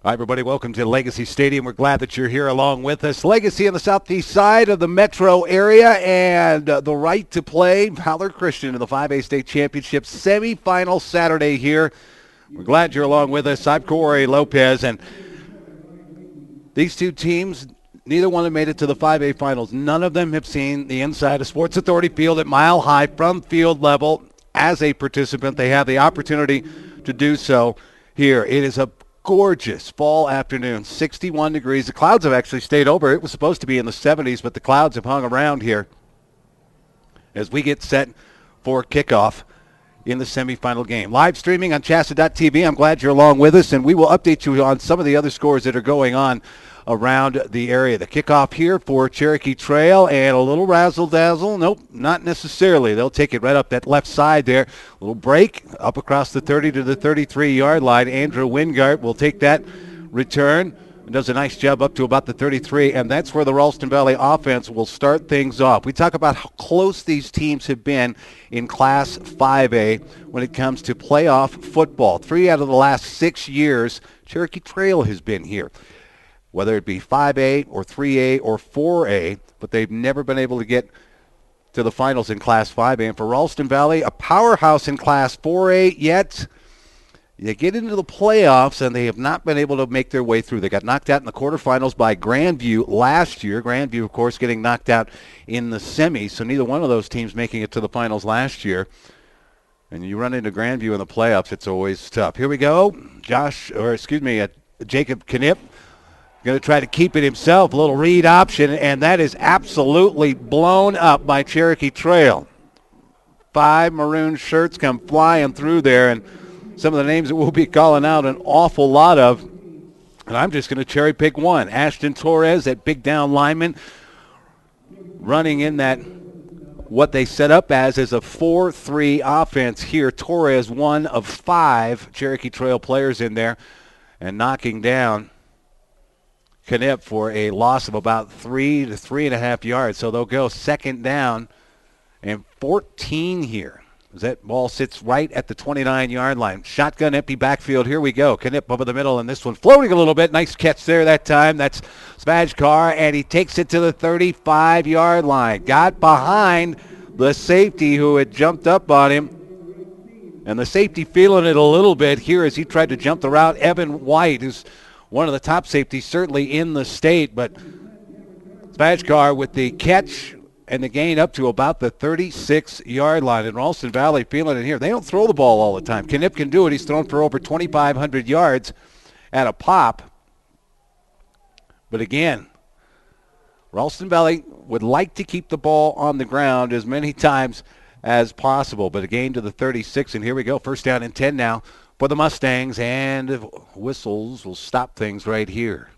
Hi, everybody. Welcome to Legacy Stadium. We're glad that you're here along with us. Legacy on the southeast side of the metro area, and the right to play Howler Christian in the 5A state championship semifinal Saturday here. We're glad you're along with us. I'm Corey Lopez, and these two teams, neither one have made it to the 5A finals. None of them have seen the inside of Sports Authority Field at Mile High from field level. As a participant, they have the opportunity to do so here. It is a gorgeous fall afternoon, 61 degrees. The clouds have actually stayed over. It was supposed to be in the 70s, but the clouds have hung around here as we get set for kickoff in the semifinal game. Live streaming on CHSAA.tv. I'm glad you're along with us, and we will update you on some of the other scores that are going on around the area. The kickoff here for Cherokee Trail, and a little razzle-dazzle. Nope, not necessarily. They'll take it right up that left side there. A little break up across the 30 to the 33-yard line. Andrew Wingart will take that return and does a nice job up to about the 33, and that's where the Ralston Valley offense will start things off. We talk about how close these teams have been in Class 5A when it comes to playoff football. 3 out of the last 6 years, Cherokee Trail has been here, whether it be 5A or 3A or 4A, but they've never been able to get to the finals in Class 5A. And for Ralston Valley, a powerhouse in Class 4A, yet they get into the playoffs, and they have not been able to make their way through. They got knocked out in the quarterfinals by Grandview last year. Grandview, of course, getting knocked out in the semis, so neither one of those teams making it to the finals last year. And you run into Grandview in the playoffs, it's always tough. Here we go. Jacob Knipp going to try to keep it himself. A little read option, and that is absolutely blown up by Cherokee Trail. 5 maroon shirts come flying through there, and some of the names that we'll be calling out an awful lot of. And I'm just going to cherry pick one. Ashton Torres, that big down lineman, running in that what they set up as is a 4-3 offense here. Torres, one of 5 Cherokee Trail players in there, and knocking down Knipp for a loss of about 3 to 3.5 yards. So they'll go second down and 14 here. That ball sits right at the 29-yard line. Shotgun, empty backfield. Here we go. Knipp over the middle, and this one floating a little bit. Nice catch there that time. That's Svajkar, and he takes it to the 35-yard line. Got behind the safety who had jumped up on him, and the safety feeling it a little bit here as he tried to jump the route. Evan White, who's one of the top safeties certainly in the state, but Svajkar with the catch and the gain up to about the 36-yard line. And Ralston Valley feeling it here. They don't throw the ball all the time. Knipp can do it. He's thrown for over 2,500 yards at a pop. But again, Ralston Valley would like to keep the ball on the ground as many times as possible. But a gain to the 36, and here we go. First down and 10 now for the Mustangs, and whistles will stop things right here.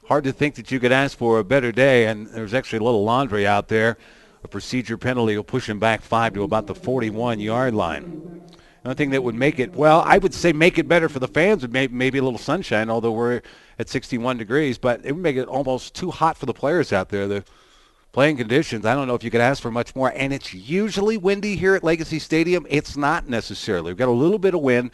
Hard to think that you could ask for a better day, and there's actually a little laundry out there. A procedure penalty will push him back 5 to about the 41-yard line. Another thing that would make it, well, I would say make it better for the fans would maybe a little sunshine, although we're at 61 degrees, but it would make it almost too hot for the players out there. The playing conditions, I don't know if you could ask for much more, and it's usually windy here at Legacy Stadium. It's not necessarily. We've got a little bit of wind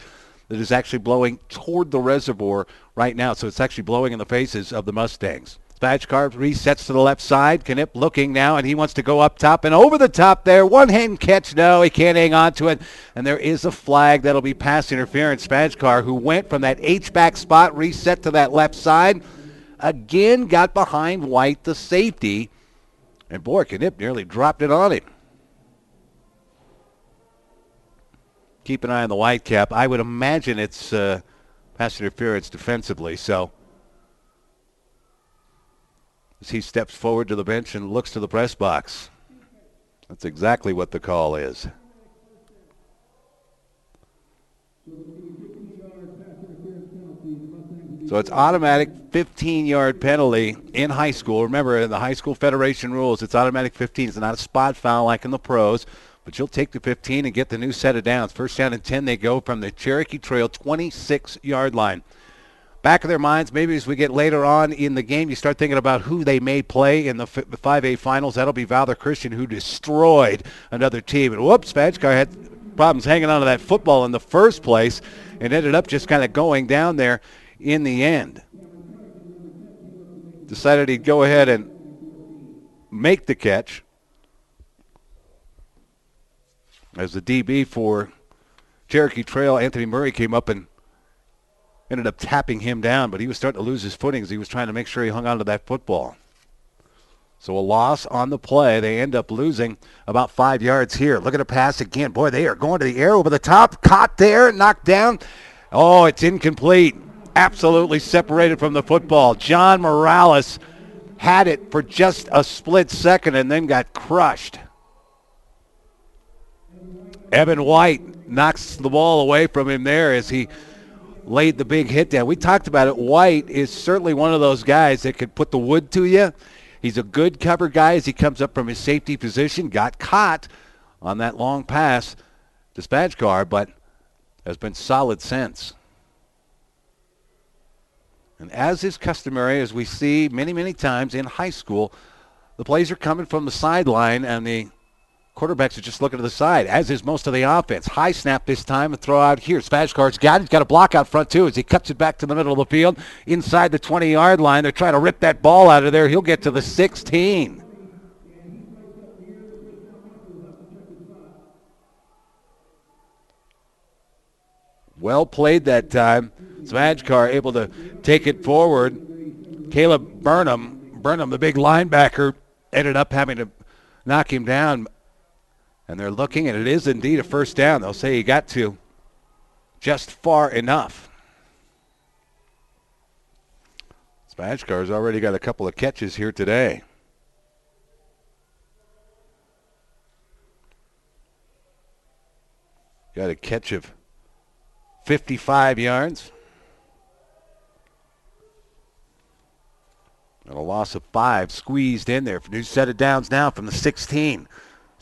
that is actually blowing toward the reservoir right now, so it's actually blowing in the faces of the Mustangs. Svajkar resets to the left side. Knipp looking now, and he wants to go up top and over the top there. One-hand catch. No, he can't hang on to it, and there is a flag that'll be pass interference. Svajkar, who went from that H-back spot, reset to that left side, again got behind White, the safety, and boy, Knipp nearly dropped it on him. Keep an eye on the white cap. I would imagine it's pass interference defensively. So as he steps forward to the bench and looks to the press box, that's exactly what the call is. So it's automatic 15-yard penalty in high school. Remember, in the high school federation rules, it's automatic 15. It's not a spot foul like in the pros. But you'll take the 15 and get the new set of downs. First down and 10, they go from the Cherokee Trail 26-yard line. Back of their minds, maybe as we get later on in the game, you start thinking about who they may play in the 5A finals. That'll be Howler Christian, who destroyed another team. And whoops, Svajkar had problems hanging onto that football in the first place and ended up just kind of going down there in the end. Decided he'd go ahead and make the catch as the DB for Cherokee Trail, Anthony Murray, came up and ended up tapping him down, but he was starting to lose his footing as he was trying to make sure he hung onto that football. So a loss on the play. They end up losing about 5 yards here. Look at the pass again. Boy, they are going to the air over the top. Caught there, knocked down. Oh, it's incomplete. Absolutely separated from the football. John Morales had it for just a split second and then got crushed. Evan White knocks the ball away from him there as he laid the big hit down. We talked about it. White is certainly one of those guys that could put the wood to you. He's a good cover guy as he comes up from his safety position. Got caught on that long pass to Spajkar, but has been solid since. And as is customary, as we see many, many times in high school, the plays are coming from the sideline and the quarterbacks are just looking to the side, as is most of the offense. High snap this time and throw out here. Spajkar's got it. He's got a block out front, too, as he cuts it back to the middle of the field inside the 20-yard line. They're trying to rip that ball out of there. He'll get to the 16. Well played that time. Spajkar able to take it forward. Caleb Burnham, the big linebacker, ended up having to knock him down. And they're looking, and it is indeed a first down. They'll say he got to just far enough. Spajkar's already got a couple of catches here today. Got a catch of 55 yards. And a loss of 5 squeezed in there. New set of downs now from the 16.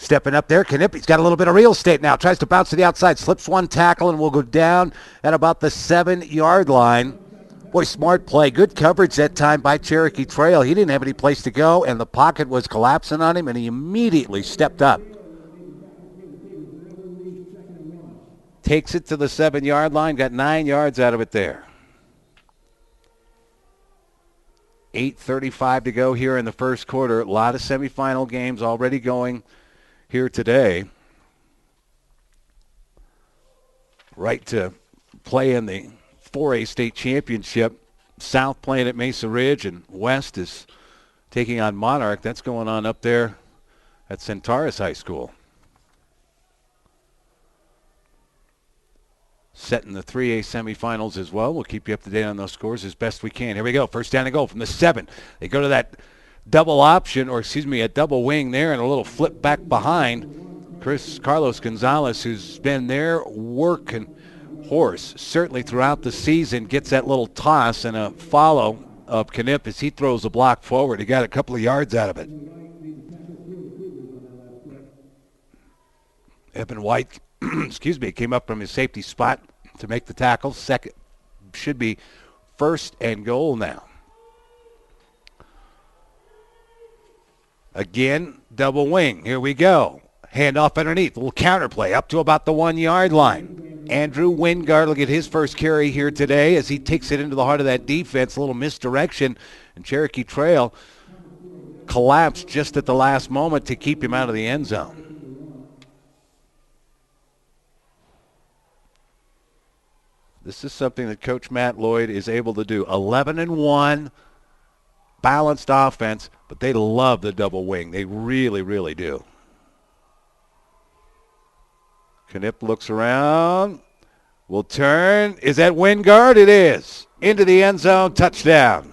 Stepping up there, Knippe's got a little bit of real estate now. Tries to bounce to the outside, slips one tackle, and will go down at about the 7-yard line. Boy, smart play. Good coverage that time by Cherokee Trail. He didn't have any place to go, and the pocket was collapsing on him, and he immediately stepped up. Takes it to the 7-yard line, got 9 yards out of it there. 8:35 to go here in the first quarter. A lot of semifinal games already going here today. Right to play in the 4A state championship. South playing at Mesa Ridge, and West is taking on Monarch. That's going on up there at Centaurus High School. Setting the 3A semifinals as well. We'll keep you up to date on those scores as best we can. Here we go. First down and goal from the 7. They go to that double option, or excuse me, a double wing there, and a little flip back behind. Carlos Gonzalez, who's been their working horse certainly throughout the season, gets that little toss and a follow of Knipp as he throws a block forward. He got a couple of yards out of it. Evan White, excuse me, came up from his safety spot to make the tackle. Second should be first and goal now. Again, double wing. Here we go. Handoff underneath. A little counterplay up to about the 1-yard line. Andrew Wingard will get his first carry here today as he takes it into the heart of that defense. A little misdirection. And Cherokee Trail collapsed just at the last moment to keep him out of the end zone. This is something that Coach Matt Lloyd is able to do. 11-1. Balanced offense, but they love the double wing. They really, really do. Knipp looks around. Will turn. Is that Wingard? It is. Into the end zone. Touchdown.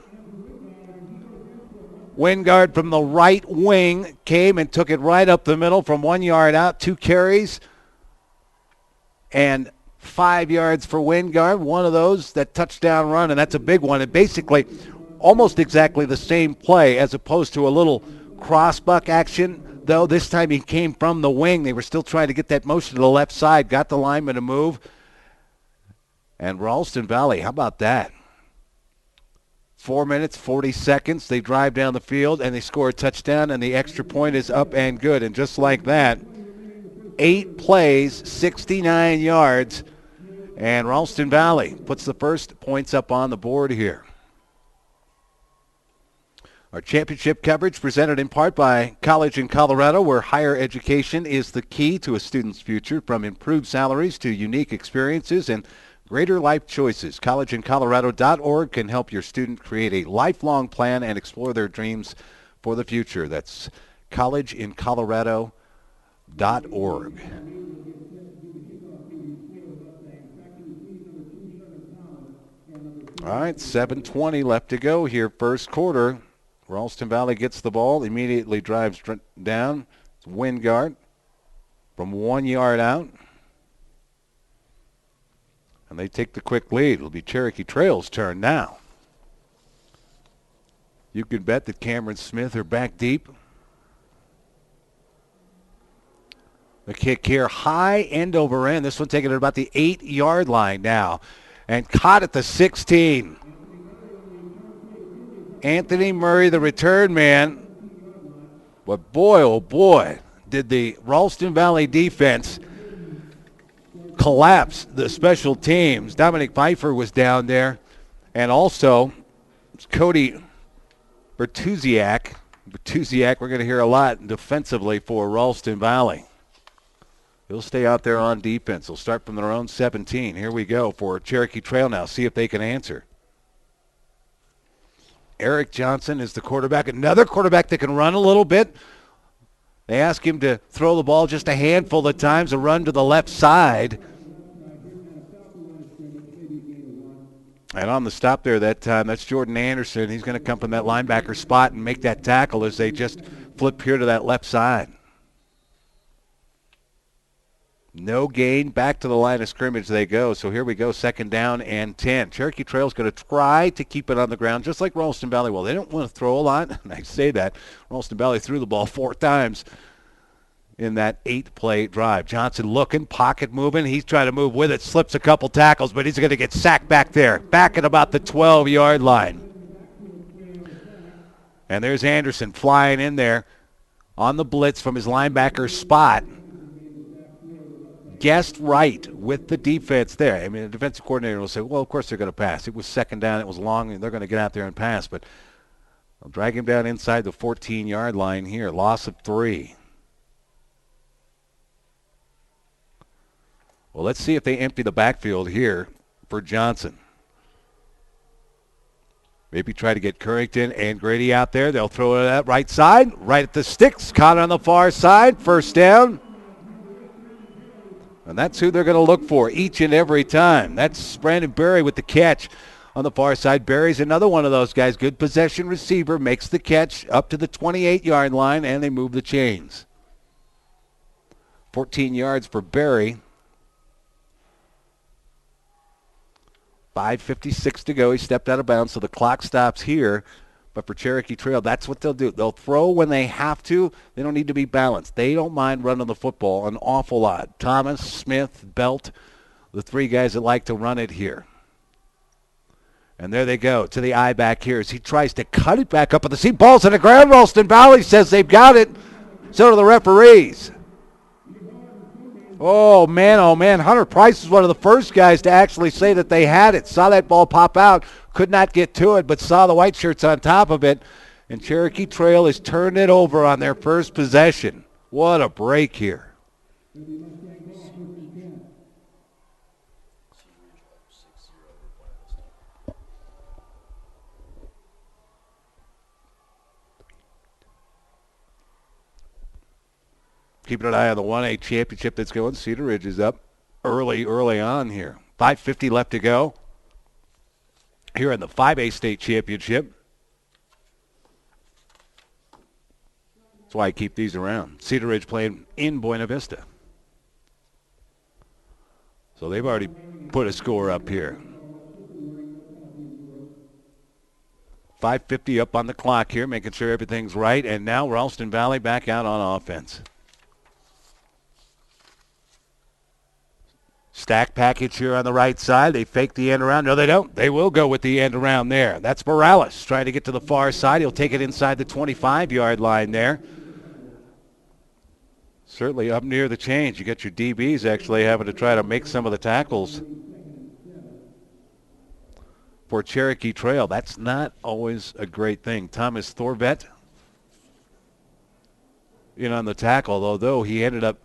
Wingard from the right wing came and took it right up the middle from 1 yard out. 2 carries and 5 yards for Wingard. One of those, that touchdown run, and that's a big one. And basically almost exactly the same play as opposed to a little crossbuck action, though this time he came from the wing. They were still trying to get that motion to the left side, got the lineman to move. And Ralston Valley, how about that? 4 minutes, 40 seconds. They drive down the field, and they score a touchdown, and the extra point is up and good. And just like that, 8 plays, 69 yards. And Ralston Valley puts the first points up on the board here. Our championship coverage presented in part by College in Colorado, where higher education is the key to a student's future, from improved salaries to unique experiences and greater life choices. CollegeinColorado.org can help your student create a lifelong plan and explore their dreams for the future. That's CollegeinColorado.org. All right, 7:20 left to go here, first quarter. Ralston Valley gets the ball, immediately drives down. It's Wingard from 1 yard out. And they take the quick lead. It'll be Cherokee Trail's turn now. You can bet that Cameron Smith are back deep. The kick here, high end over end. This one taken at about the 8-yard line now. And caught at the 16. Anthony Murray, the return man. But boy, oh boy, did the Ralston Valley defense collapse the special teams. Dominic Pfeiffer was down there. And also Cody Bertuziak. Bertuziak, we're going to hear a lot defensively for Ralston Valley. He'll stay out there on defense. They'll start from their own 17. Here we go for Cherokee Trail now. See if they can answer. Eric Johnson is the quarterback. Another quarterback that can run a little bit. They ask him to throw the ball just a handful of times, a run to the left side. And on the stop there that time, that's Jordan Anderson. He's going to come from that linebacker spot and make that tackle as they just flip here to that left side. No gain. Back to the line of scrimmage they go. So here we go, 2nd down and 10. Cherokee Trail's going to try to keep it on the ground, just like Ralston Valley. Well, they don't want to throw a lot, and I say that. Ralston Valley threw the ball 4 times in that 8-play drive. Johnson looking, pocket moving. He's trying to move with it, slips a couple tackles, but he's going to get sacked back there, back at about the 12-yard line. And there's Anderson flying in there on the blitz from his linebacker spot. Guessed right with the defense there. I mean, the defensive coordinator will say, well, of course they're going to pass. It was 2nd down. It was long, and they're going to get out there and pass. But they'll drag him down inside the 14-yard line here. Loss of 3. Well, let's see if they empty the backfield here for Johnson. Maybe try to get Currington and Grady out there. They'll throw it at that right side, right at the sticks. Caught on the far side. First down. And that's who they're going to look for each and every time. That's Brandon Berry with the catch on the far side. Berry's another one of those guys. Good possession receiver. Makes the catch up to the 28-yard line, and they move the chains. 14 yards for Berry. 5:56 to go. He stepped out of bounds, so the clock stops here. But for Cherokee Trail, that's what they'll do. They'll throw when they have to. They don't need to be balanced. They don't mind running the football an awful lot. Thomas, Smith, Belt, the 3 guys that like to run it here. And there they go to the eye back here as he tries to cut it back up at the seam. Ball's on the ground. Ralston Valley says they've got it. So do the referees. Oh, man. Hunter Price is one of the first guys to actually say that they had it. Saw that ball pop out. Could not get to it, but saw the white shirts on top of it. And Cherokee Trail has turned it over on their first possession. What a break here. Keeping an eye on the 1A championship that's going. Cedar Ridge is up early on here. 5:50 left to go here in the 5A state championship. That's why I keep these around. Cedar Ridge playing in Buena Vista. So they've already put a score up here. 5:50 up on the clock here, making sure everything's right. And now Ralston Valley back out on offense. Stack package here on the right side. They fake the end around. No, they don't. They will go with the end around there. That's Morales trying to get to the far side. He'll take it inside the 25-yard line there. Certainly up near the chains. You got your DBs actually having to try to make some of the tackles for Cherokee Trail. That's not always a great thing. Thomas Thorvet in on the tackle, although he ended up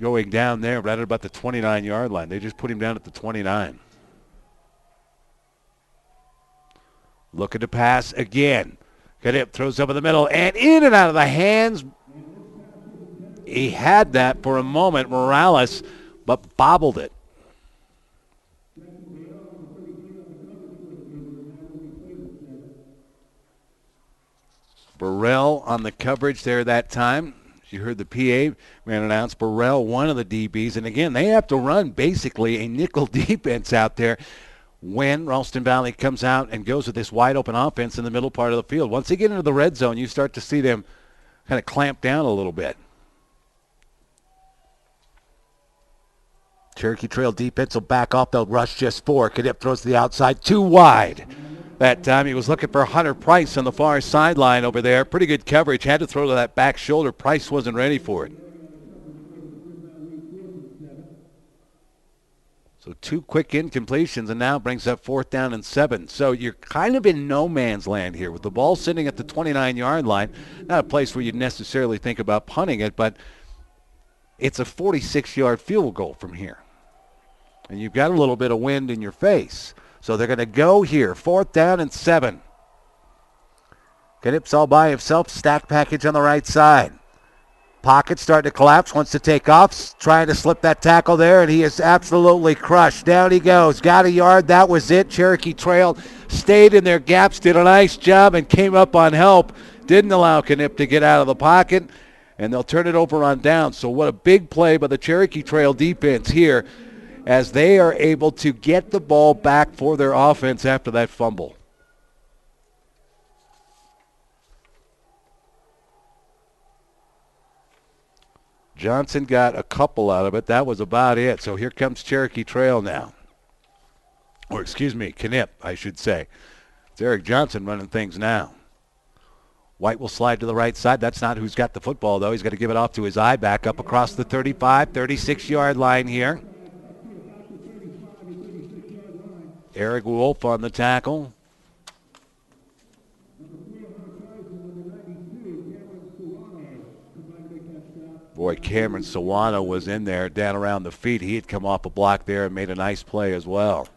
going down there right at about the 29-yard line. They just put him down at the 29. Looking to pass again. Kadip throws up in the middle and in and out of the hands. He had that for a moment, Morales, but bobbled it. Burrell on the coverage there that time. You heard the PA man announce Burrell, one of the DBs. And again, they have to run basically a nickel defense out there when Ralston Valley comes out and goes with this wide open offense in the middle part of the field. Once they get into the red zone, you start to see them kind of clamp down a little bit. Cherokee Trail defense will back off. They'll rush just 4. Kadip throws to the outside, too wide. That time he was looking for Hunter Price on the far sideline over there. Pretty good coverage. Had to throw to that back shoulder. Price wasn't ready for it. So 2 quick incompletions, and now brings up 4th down and 7. So you're kind of in no man's land here with the ball sitting at the 29-yard line. Not a place where you'd necessarily think about punting it, but it's a 46-yard field goal from here. And you've got a little bit of wind in your face. So they're going to go here, 4th down and 7. Kadip's all by himself, stack package on the right side. Pocket starting to collapse, wants to take off, trying to slip that tackle there, and he is absolutely crushed. Down he goes, got a yard, that was it. Cherokee Trail stayed in their gaps, did a nice job, and came up on help. Didn't allow Knip to get out of the pocket, and they'll turn it over on down. So what a big play by the Cherokee Trail defense here as they are able to get the ball back for their offense after that fumble. Johnson got a couple out of it. That was about it. So here comes Cherokee Trail now. Or excuse me, Knip, I should say. It's Eric Johnson running things now. White will slide to the right side. That's not who's got the football, though. He's got to give it off to his eye back up across the 35, 36-yard line here. Eric Wolf on the tackle. Boy, Cameron Sawano was in there down around the feet. He had come off a block there and made a nice play as well.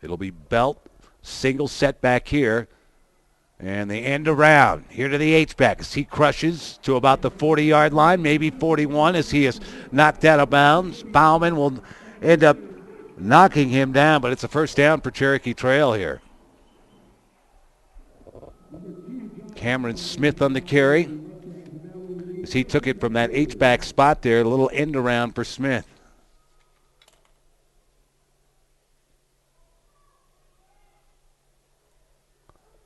It'll be Belt, single setback here. And they end around here to the H-back as he crushes to about the 40-yard line, maybe 41 as he is knocked out of bounds. Bauman will end up knocking him down, but it's a first down for Cherokee Trail here. Cameron Smith on the carry as he took it from that H-back spot there, a little end around for Smith.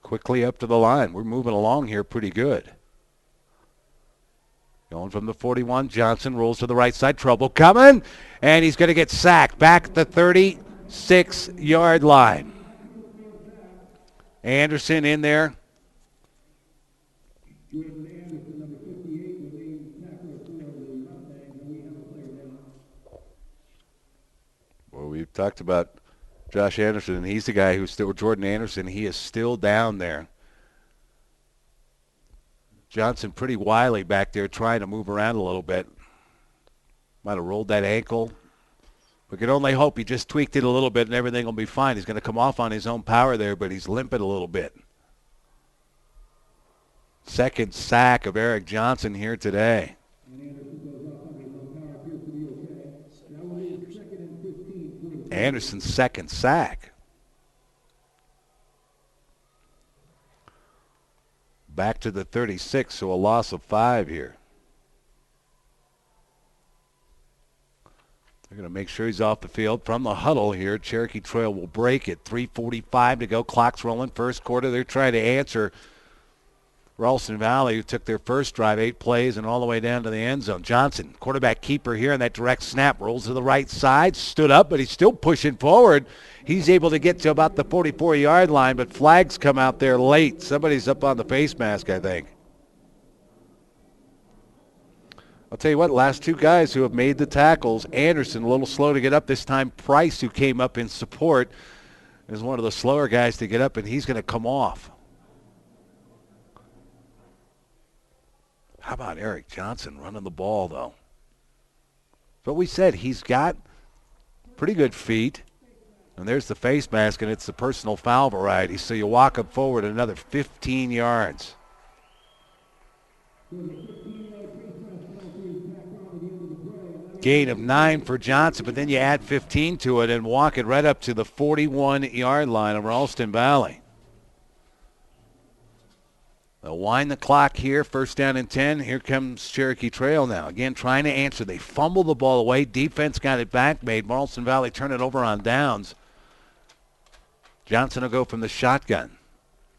Quickly up to the line. We're moving along here pretty good. Going from the 41, Johnson rolls to the right side. Trouble coming, and he's going to get sacked back at the 36-yard line. Anderson in there. Well, we've talked about Josh Anderson, and he's the guy who's still, Jordan Anderson, he is still down there. Johnson pretty wily back there trying to move around a little bit. Might have rolled that ankle. We can only hope he just tweaked it a little bit and everything will be fine. He's going to come off on his own power there, but he's limping a little bit. Second sack of Eric Johnson here today. Anderson's second sack. Back to the 36, so a loss of 5 here. They're going to make sure he's off the field. From the huddle here, Cherokee Trail will break it. 3:45 to go. Clock's rolling. First quarter, they're trying to answer Ralston Valley, who took their first drive, 8 plays, and all the way down to the end zone. Johnson, quarterback keeper here, and that direct snap rolls to the right side, stood up, but he's still pushing forward. He's able to get to about the 44-yard line, but flags come out there late. Somebody's up on the face mask, I think. I'll tell you what, last 2 guys who have made the tackles, Anderson a little slow to get up this time. Price, who came up in support, is one of the slower guys to get up, and he's going to come off. How about Eric Johnson running the ball, though? But we said he's got pretty good feet. And there's the face mask, and it's the personal foul variety. So you walk him forward another 15 yards. Gain of 9 for Johnson, but then you add 15 to it and walk it right up to the 41-yard line of Ralston Valley. They'll wind the clock here, first down and 10. Here comes Cherokee Trail now. Again, trying to answer. They fumble the ball away. Defense got it back, made Ralston Valley turn it over on downs. Johnson will go from the shotgun.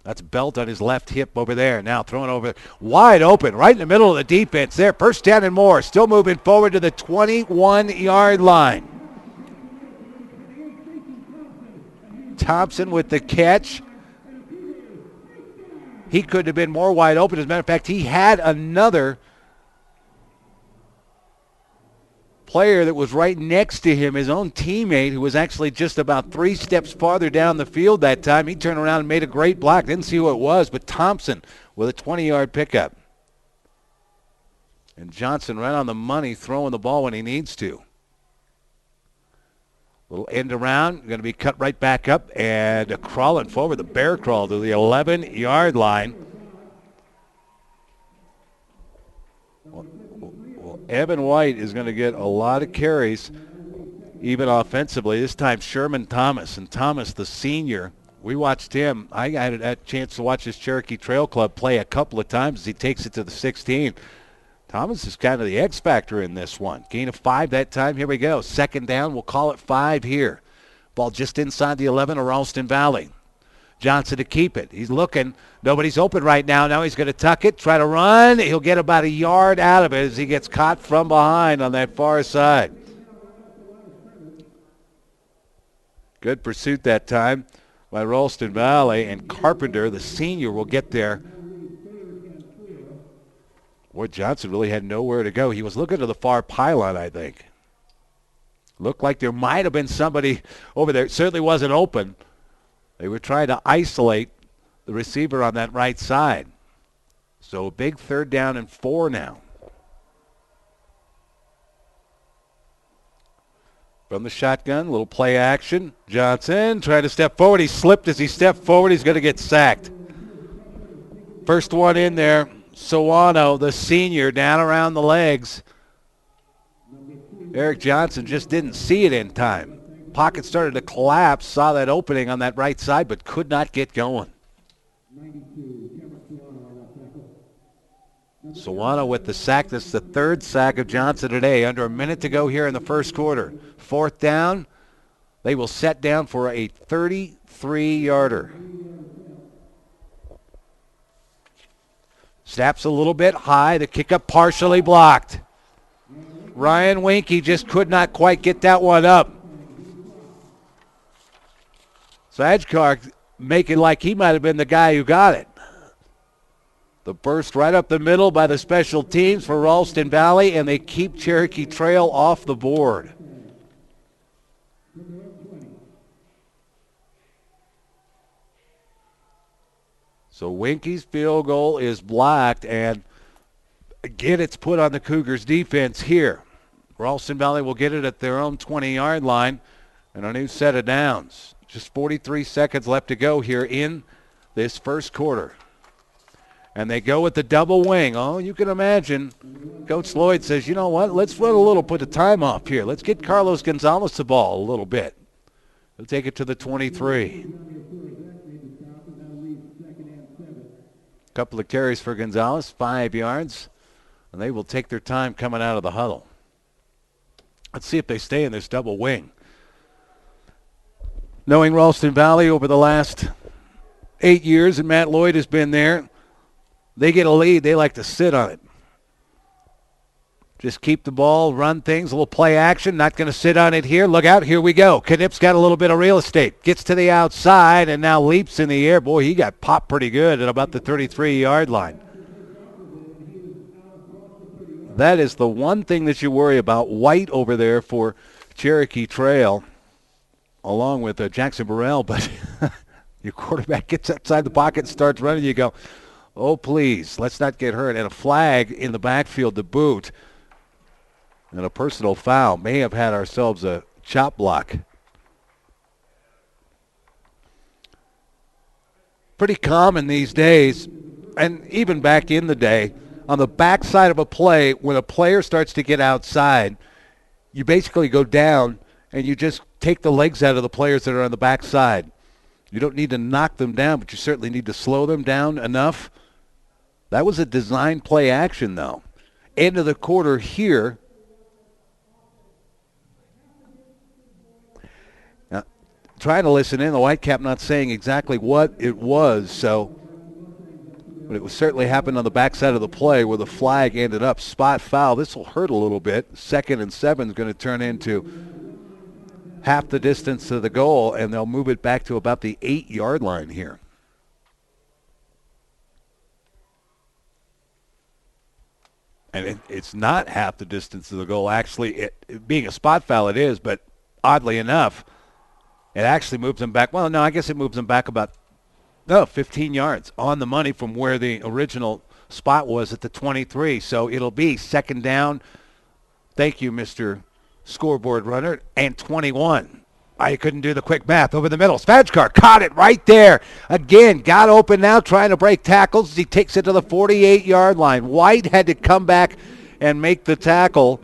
That's Belt on his left hip over there. Now throwing over wide open, right in the middle of the defense there. First down and more. Still moving forward to the 21-yard line. Thompson with the catch. He couldn't have been more wide open. As a matter of fact, he had another player that was right next to him, his own teammate, who was actually just about 3 steps farther down the field that time. He turned around and made a great block. Didn't see who it was, but Thompson with a 20-yard pickup. And Johnson right on the money, throwing the ball when he needs to. Little end around, going to be cut right back up, and crawling forward, the bear crawl to the 11-yard line. Well, Evan White is going to get a lot of carries, even offensively. This time Sherman Thomas, and Thomas, the senior, we watched him. I had a chance to watch his Cherokee Trail Club play a couple of times as he takes it to the 16. Thomas is kind of the X factor in this one. Gain of 5 that time. Here we go. Second down. We'll call it 5 here. Ball just inside the 11 of Ralston Valley. Johnson to keep it. He's looking. Nobody's open right now. Now he's going to tuck it, try to run. He'll get about a yard out of it as he gets caught from behind on that far side. Good pursuit that time by Ralston Valley, and Carpenter, the senior, will get there. Boy, Johnson really had nowhere to go. He was looking to the far pylon, I think. Looked like there might have been somebody over there. It certainly wasn't open. They were trying to isolate the receiver on that right side. So a big 3rd down and 4 now. From the shotgun, little play action. Johnson trying to step forward. He slipped as he stepped forward. He's going to get sacked. First one in there. Sawano, the senior, down around the legs. Eric Johnson just didn't see it in time. Pocket started to collapse, saw that opening on that right side, but could not get going. Sawano with the sack. That's the 3rd sack of Johnson today. Under a minute to go here in the first quarter. 4th down. They will set down for a 33-yarder. Snaps a little bit high. The kick up partially blocked. Ryan Winky just could not quite get that one up. Sajkar making like he might have been the guy who got it. The burst right up the middle by the special teams for Ralston Valley, and they keep Cherokee Trail off the board. So Winky's field goal is blocked, and again, it's put on the Cougars' defense here. Ralston Valley will get it at their own 20-yard line, and a new set of downs. Just 43 seconds left to go here in this first quarter. And they go with the double wing. Oh, you can imagine. Coach Lloyd says, you know what, let's run a little, put the time off here. Let's get Carlos Gonzalez the ball a little bit. He'll take it to the 23. Couple of carries for Gonzalez, 5 yards. And they will take their time coming out of the huddle. Let's see if they stay in this double wing. Knowing Ralston Valley over the last 8 years, and Matt Lloyd has been there, they get a lead, they like to sit on it. Just keep the ball, run things, a little play action. Not going to sit on it here. Look out, here we go. Knipp's got a little bit of real estate. Gets to the outside and now leaps in the air. Boy, he got popped pretty good at about the 33-yard line. That is the one thing that you worry about. White over there for Cherokee Trail, along with Jackson Burrell. But your quarterback gets outside the pocket and starts running. You go, oh, please, let's not get hurt. And a flag in the backfield to boot. And a personal foul. May have had ourselves a chop block. Pretty common these days, and even back in the day, on the backside of a play, when a player starts to get outside, you basically go down and you just take the legs out of the players that are on the backside. You don't need to knock them down, but you certainly need to slow them down enough. That was a design play action, though. End of the quarter here. Now, trying to listen in, the Whitecap not saying exactly what it was, but it was certainly happened on the backside of the play where the flag ended up. Spot foul. This will hurt a little bit. 2nd and 7 is going to turn into half the distance to the goal, and they'll move it back to about the 8-yard line here. And it's not half the distance to the goal. Actually, it being a spot foul, it is, but oddly enough, it actually moves them back. Well, no, I guess it moves them back about 15 yards on the money from where the original spot was at the 23. So it'll be 2nd down. Thank you, Mr. Scoreboard Runner. And 21. I couldn't do the quick math. Over the middle. Svajkar caught it right there. Again, got open now, trying to break tackles. He takes it to the 48-yard line. White had to come back and make the tackle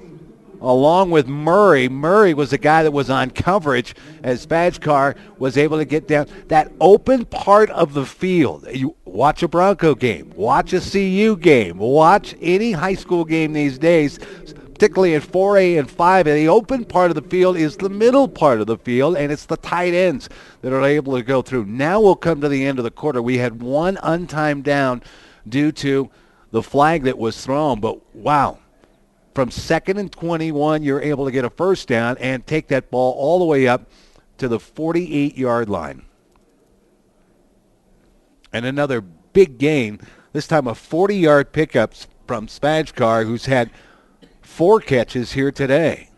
along with Murray. Murray was the guy that was on coverage as Svajkar was able to get down. That open part of the field, you watch a Bronco game, watch a CU game, watch any high school game these days, particularly in 4A and 5A, the open part of the field is the middle part of the field, and it's the tight ends that are able to go through. Now we'll come to the end of the quarter. We had one untimed down due to the flag that was thrown, but wow. From 2nd and 21, you're able to get a first down and take that ball all the way up to the 48-yard line. And another big gain, this time a 40-yard pickup from Svajkar, who's had 4 catches here today.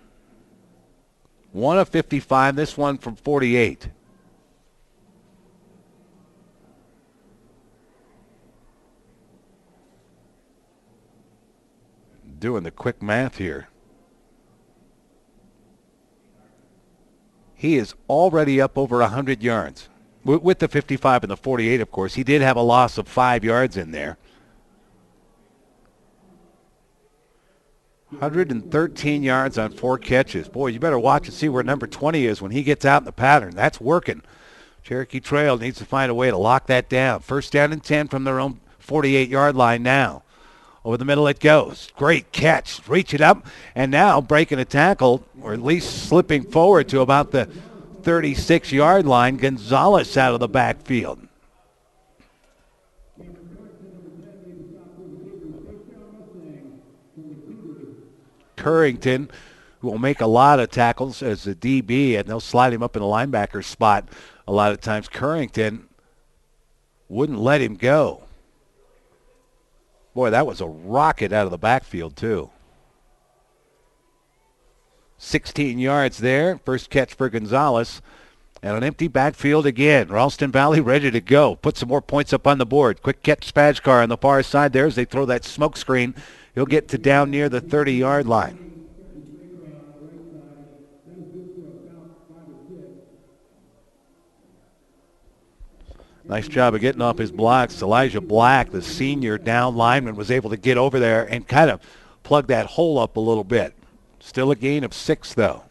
One of 55, this one from 48. Doing the quick math here. He is already up over 100 yards. With the 55 and the 48, of course. He did have a loss of 5 yards in there. 113 yards on 4 catches. Boy, you better watch and see where number 20 is when he gets out in the pattern. That's working. Cherokee Trail needs to find a way to lock that down. 1st down and 10 from their own 48-yard line now. Over the middle it goes. Great catch. Reach it up. And now breaking a tackle, or at least slipping forward to about the 36-yard line. Gonzalez out of the backfield. Currington, who will make a lot of tackles as a DB, and they'll slide him up in the linebacker spot a lot of times. Currington wouldn't let him go. Boy, that was a rocket out of the backfield, too. 16 yards there. First catch for Gonzalez. And an empty backfield again. Ralston Valley ready to go. Put some more points up on the board. Quick catch Svajkar on the far side there as they throw that smoke screen. He'll get to down near the 30-yard line. Nice job of getting off his blocks. Elijah Black, the senior down lineman, was able to get over there and kind of plug that hole up a little bit. Still a gain of 6, though.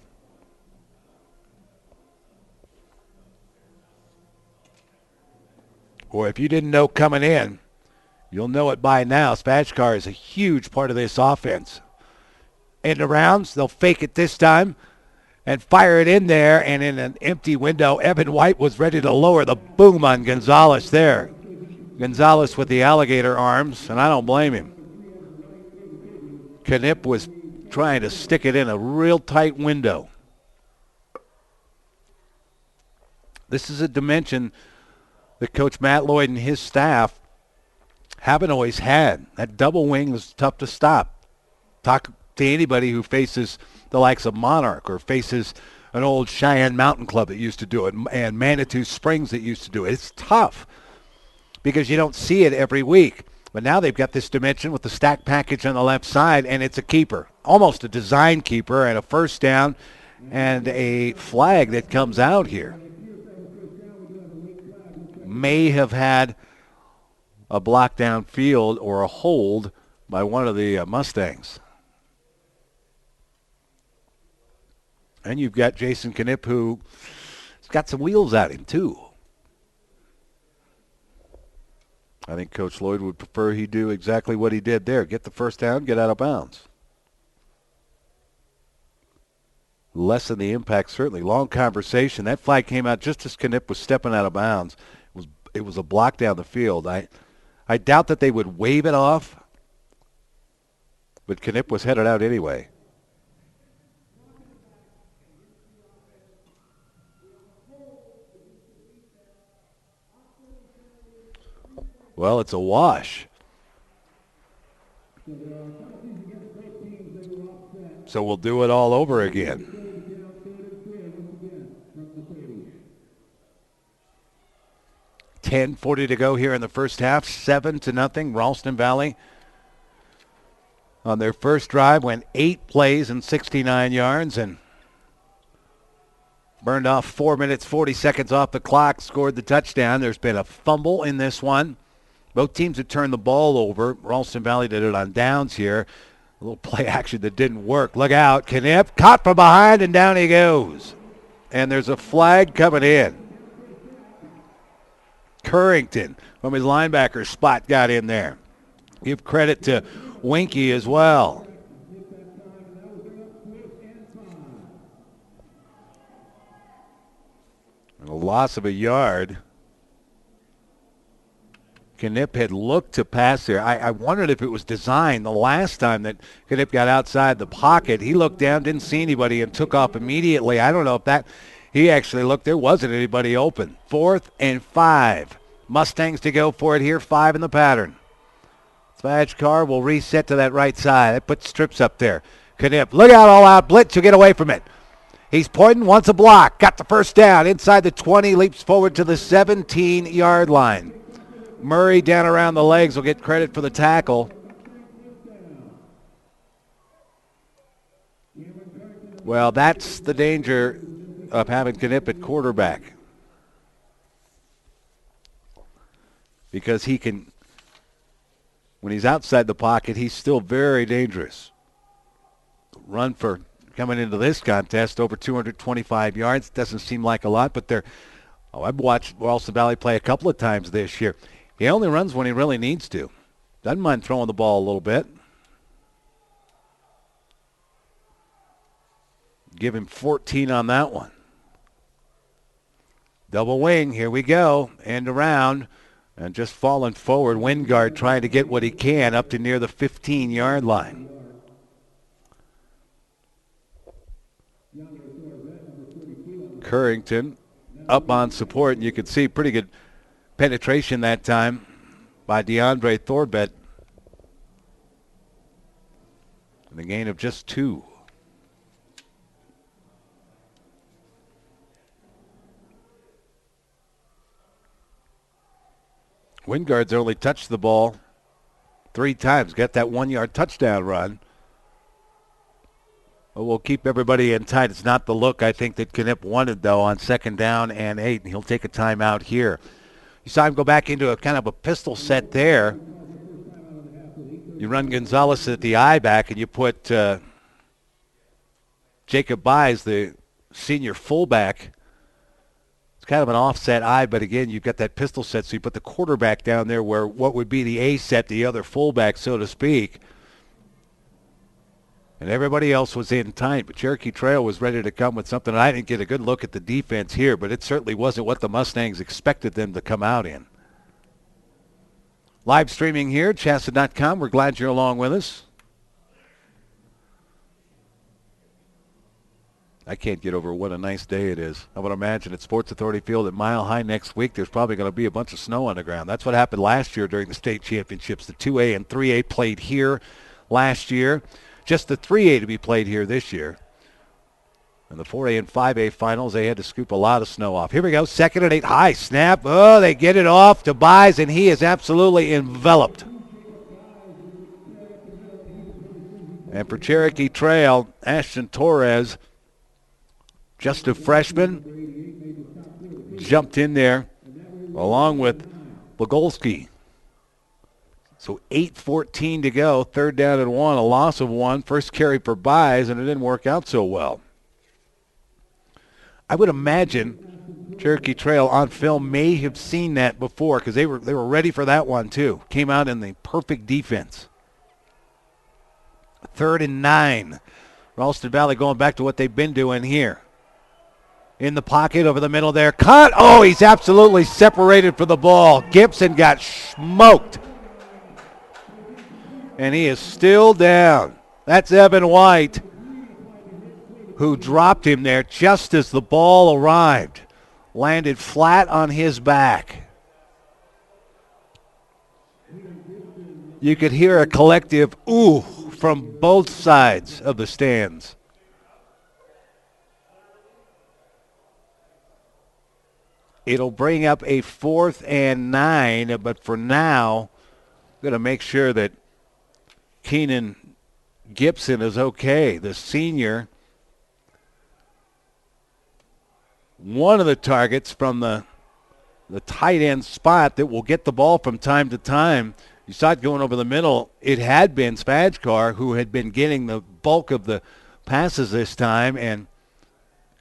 Or if you didn't know coming in, you'll know it by now. Svajkar is a huge part of this offense. End arounds, they'll fake it this time and fire it in there, and in an empty window, Evan White was ready to lower the boom on Gonzalez there. Gonzalez with the alligator arms, and I don't blame him. Knipp was trying to stick it in a real tight window. This is a dimension that Coach Matt Lloyd and his staff haven't always had. That double wing is tough to stop. Talk to anybody who faces the likes of Monarch or faces an old Cheyenne Mountain Club that used to do it and Manitou Springs that used to do it. It's tough because you don't see it every week. But now they've got this dimension with the stack package on the left side, and it's a keeper, almost a design keeper, and a first down and a flag that comes out here. May have had a block down field or a hold by one of the Mustangs. And you've got Jason Knipp, who's got some wheels at him, too. I think Coach Lloyd would prefer he do exactly what he did there. Get the first down, get out of bounds. Lessen the impact, certainly. Long conversation. That flag came out just as Knipp was stepping out of bounds. It was a block down the field. I doubt that they would wave it off, but Knipp was headed out anyway. Well, it's a wash. So we'll do it all over again. $10:40 to go here in the first half. 7-0. Ralston Valley on their first drive went 8 plays and 69 yards and burned off 4 minutes, 40 seconds off the clock, scored the touchdown. There's been a fumble in this one. Both teams have turned the ball over. Ralston Valley did it on downs here. A little play action that didn't work. Look out. Knipp caught from behind, and down he goes. And there's a flag coming in. Currington from his linebacker spot got in there. Give credit to Winky as well. And a loss of a yard. Knipp had looked to pass there. I wondered if it was designed. The last time that Knipp got outside the pocket, he looked down, didn't see anybody, and took off immediately. I don't know if that he actually looked. There wasn't anybody open. 4th and 5. Mustangs to go for it here. 5 in the pattern. Svaj Carr will reset to that right side. That puts strips up there. Knipp, look out, all out. Blitz, you'll get away from it. He's pointing, wants a block. Got the first down. Inside the 20, leaps forward to the 17-yard line. Murray down around the legs will get credit for the tackle. Well, that's the danger of having Knipp at quarterback. Because he can, when he's outside the pocket, he's still very dangerous. Run for coming into this contest over 225 yards. Doesn't seem like a lot, but I've watched Ralston Valley play a couple of times this year. He only runs when he really needs to. Doesn't mind throwing the ball a little bit. Give him 14 on that one. Double wing, here we go. End around. And just falling forward. Wingard trying to get what he can up to near the 15-yard line. Currington up on support, and you can see pretty good penetration that time by DeAndre Thorbett. And the gain of just 2. Wingard's only touched the ball 3 times. Got that 1-yard touchdown run. But we'll keep everybody in tight. It's not the look I think that Knipp wanted, though, on 2nd down and 8. And he'll take a timeout here. You saw him go back into a kind of a pistol set there. You run Gonzalez at the I back, and you put Jacob Byes, the senior fullback. It's kind of an offset I, but again, you've got that pistol set, so you put the quarterback down there where what would be the A set, the other fullback, so to speak. And everybody else was in tight, but Cherokee Trail was ready to come with something. I didn't get a good look at the defense here, but it certainly wasn't what the Mustangs expected them to come out in. Live streaming here, CHSAA.com. We're glad you're along with us. I can't get over what a nice day it is. I would imagine at Sports Authority Field at Mile High next week, there's probably going to be a bunch of snow on the ground. That's what happened last year during the state championships. The 2A and 3A played here last year. Just the 3A to be played here this year. And the 4A and 5A finals, they had to scoop a lot of snow off. Here we go, 2nd and 8, high snap. Oh, they get it off to Buys, and he is absolutely enveloped. And for Cherokee Trail, Ashton Torres, just a freshman, jumped in there along with Bogolski. So 8:14 to go, 3rd down and 1, a loss of 1. First carry for Buys, and it didn't work out so well. I would imagine Cherokee Trail on film may have seen that before because they were ready for that one too. Came out in the perfect defense. 3rd and 9. Ralston Valley going back to what they've been doing here. In the pocket, over the middle there. Cut! Oh, he's absolutely separated for the ball. Gibson got smoked. And he is still down. That's Evan White, who dropped him there just as the ball arrived. Landed flat on his back. You could hear a collective ooh from both sides of the stands. It'll bring up a 4th and 9, but for now, I'm going to make sure that Keenan Gibson is okay. The senior, one of the targets from the tight end spot that will get the ball from time to time. You saw it going over the middle. It had been Spajkar who had been getting the bulk of the passes this time, and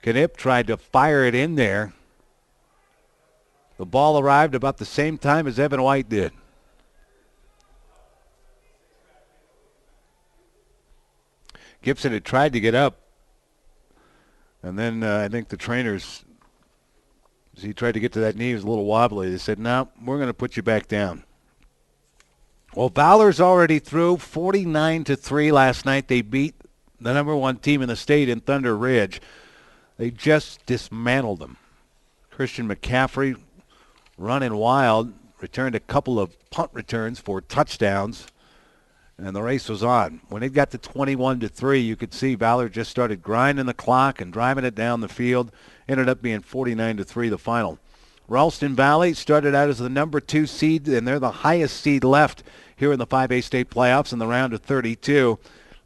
Knipp tried to fire it in there. The ball arrived about the same time as Evan White did. Gibson had tried to get up, and then I think the trainers, as he tried to get to that knee, he was a little wobbly. They said, no, we're going to put you back down. Well, Valor's already through 49-3 last night. They beat the number 1 team in the state in Thunder Ridge. They just dismantled them. Christian McCaffrey running wild, returned a couple of punt returns for touchdowns, and the race was on. When it got to 21-3, you could see Valor just started grinding the clock and driving it down the field. Ended up being 49-3 the final. Ralston Valley started out as the number 2 seed, and they're the highest seed left here in the 5A state playoffs in the round of 32.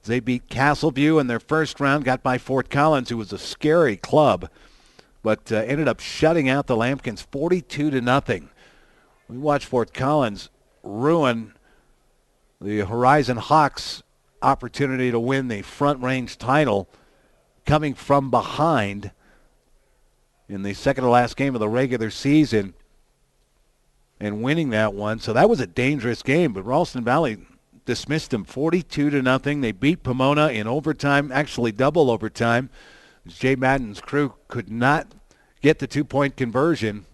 They beat Castleview in their first round, got by Fort Collins, who was a scary club, but ended up shutting out the Lambkins 42-0. We watched Fort Collins ruin the Horizon Hawks' opportunity to win the Front Range title, coming from behind in the second to last game of the regular season and winning that one. So that was a dangerous game, but Ralston Valley dismissed them 42-0. They beat Pomona in overtime, actually double overtime. Jay Madden's crew could not get the 2-point conversion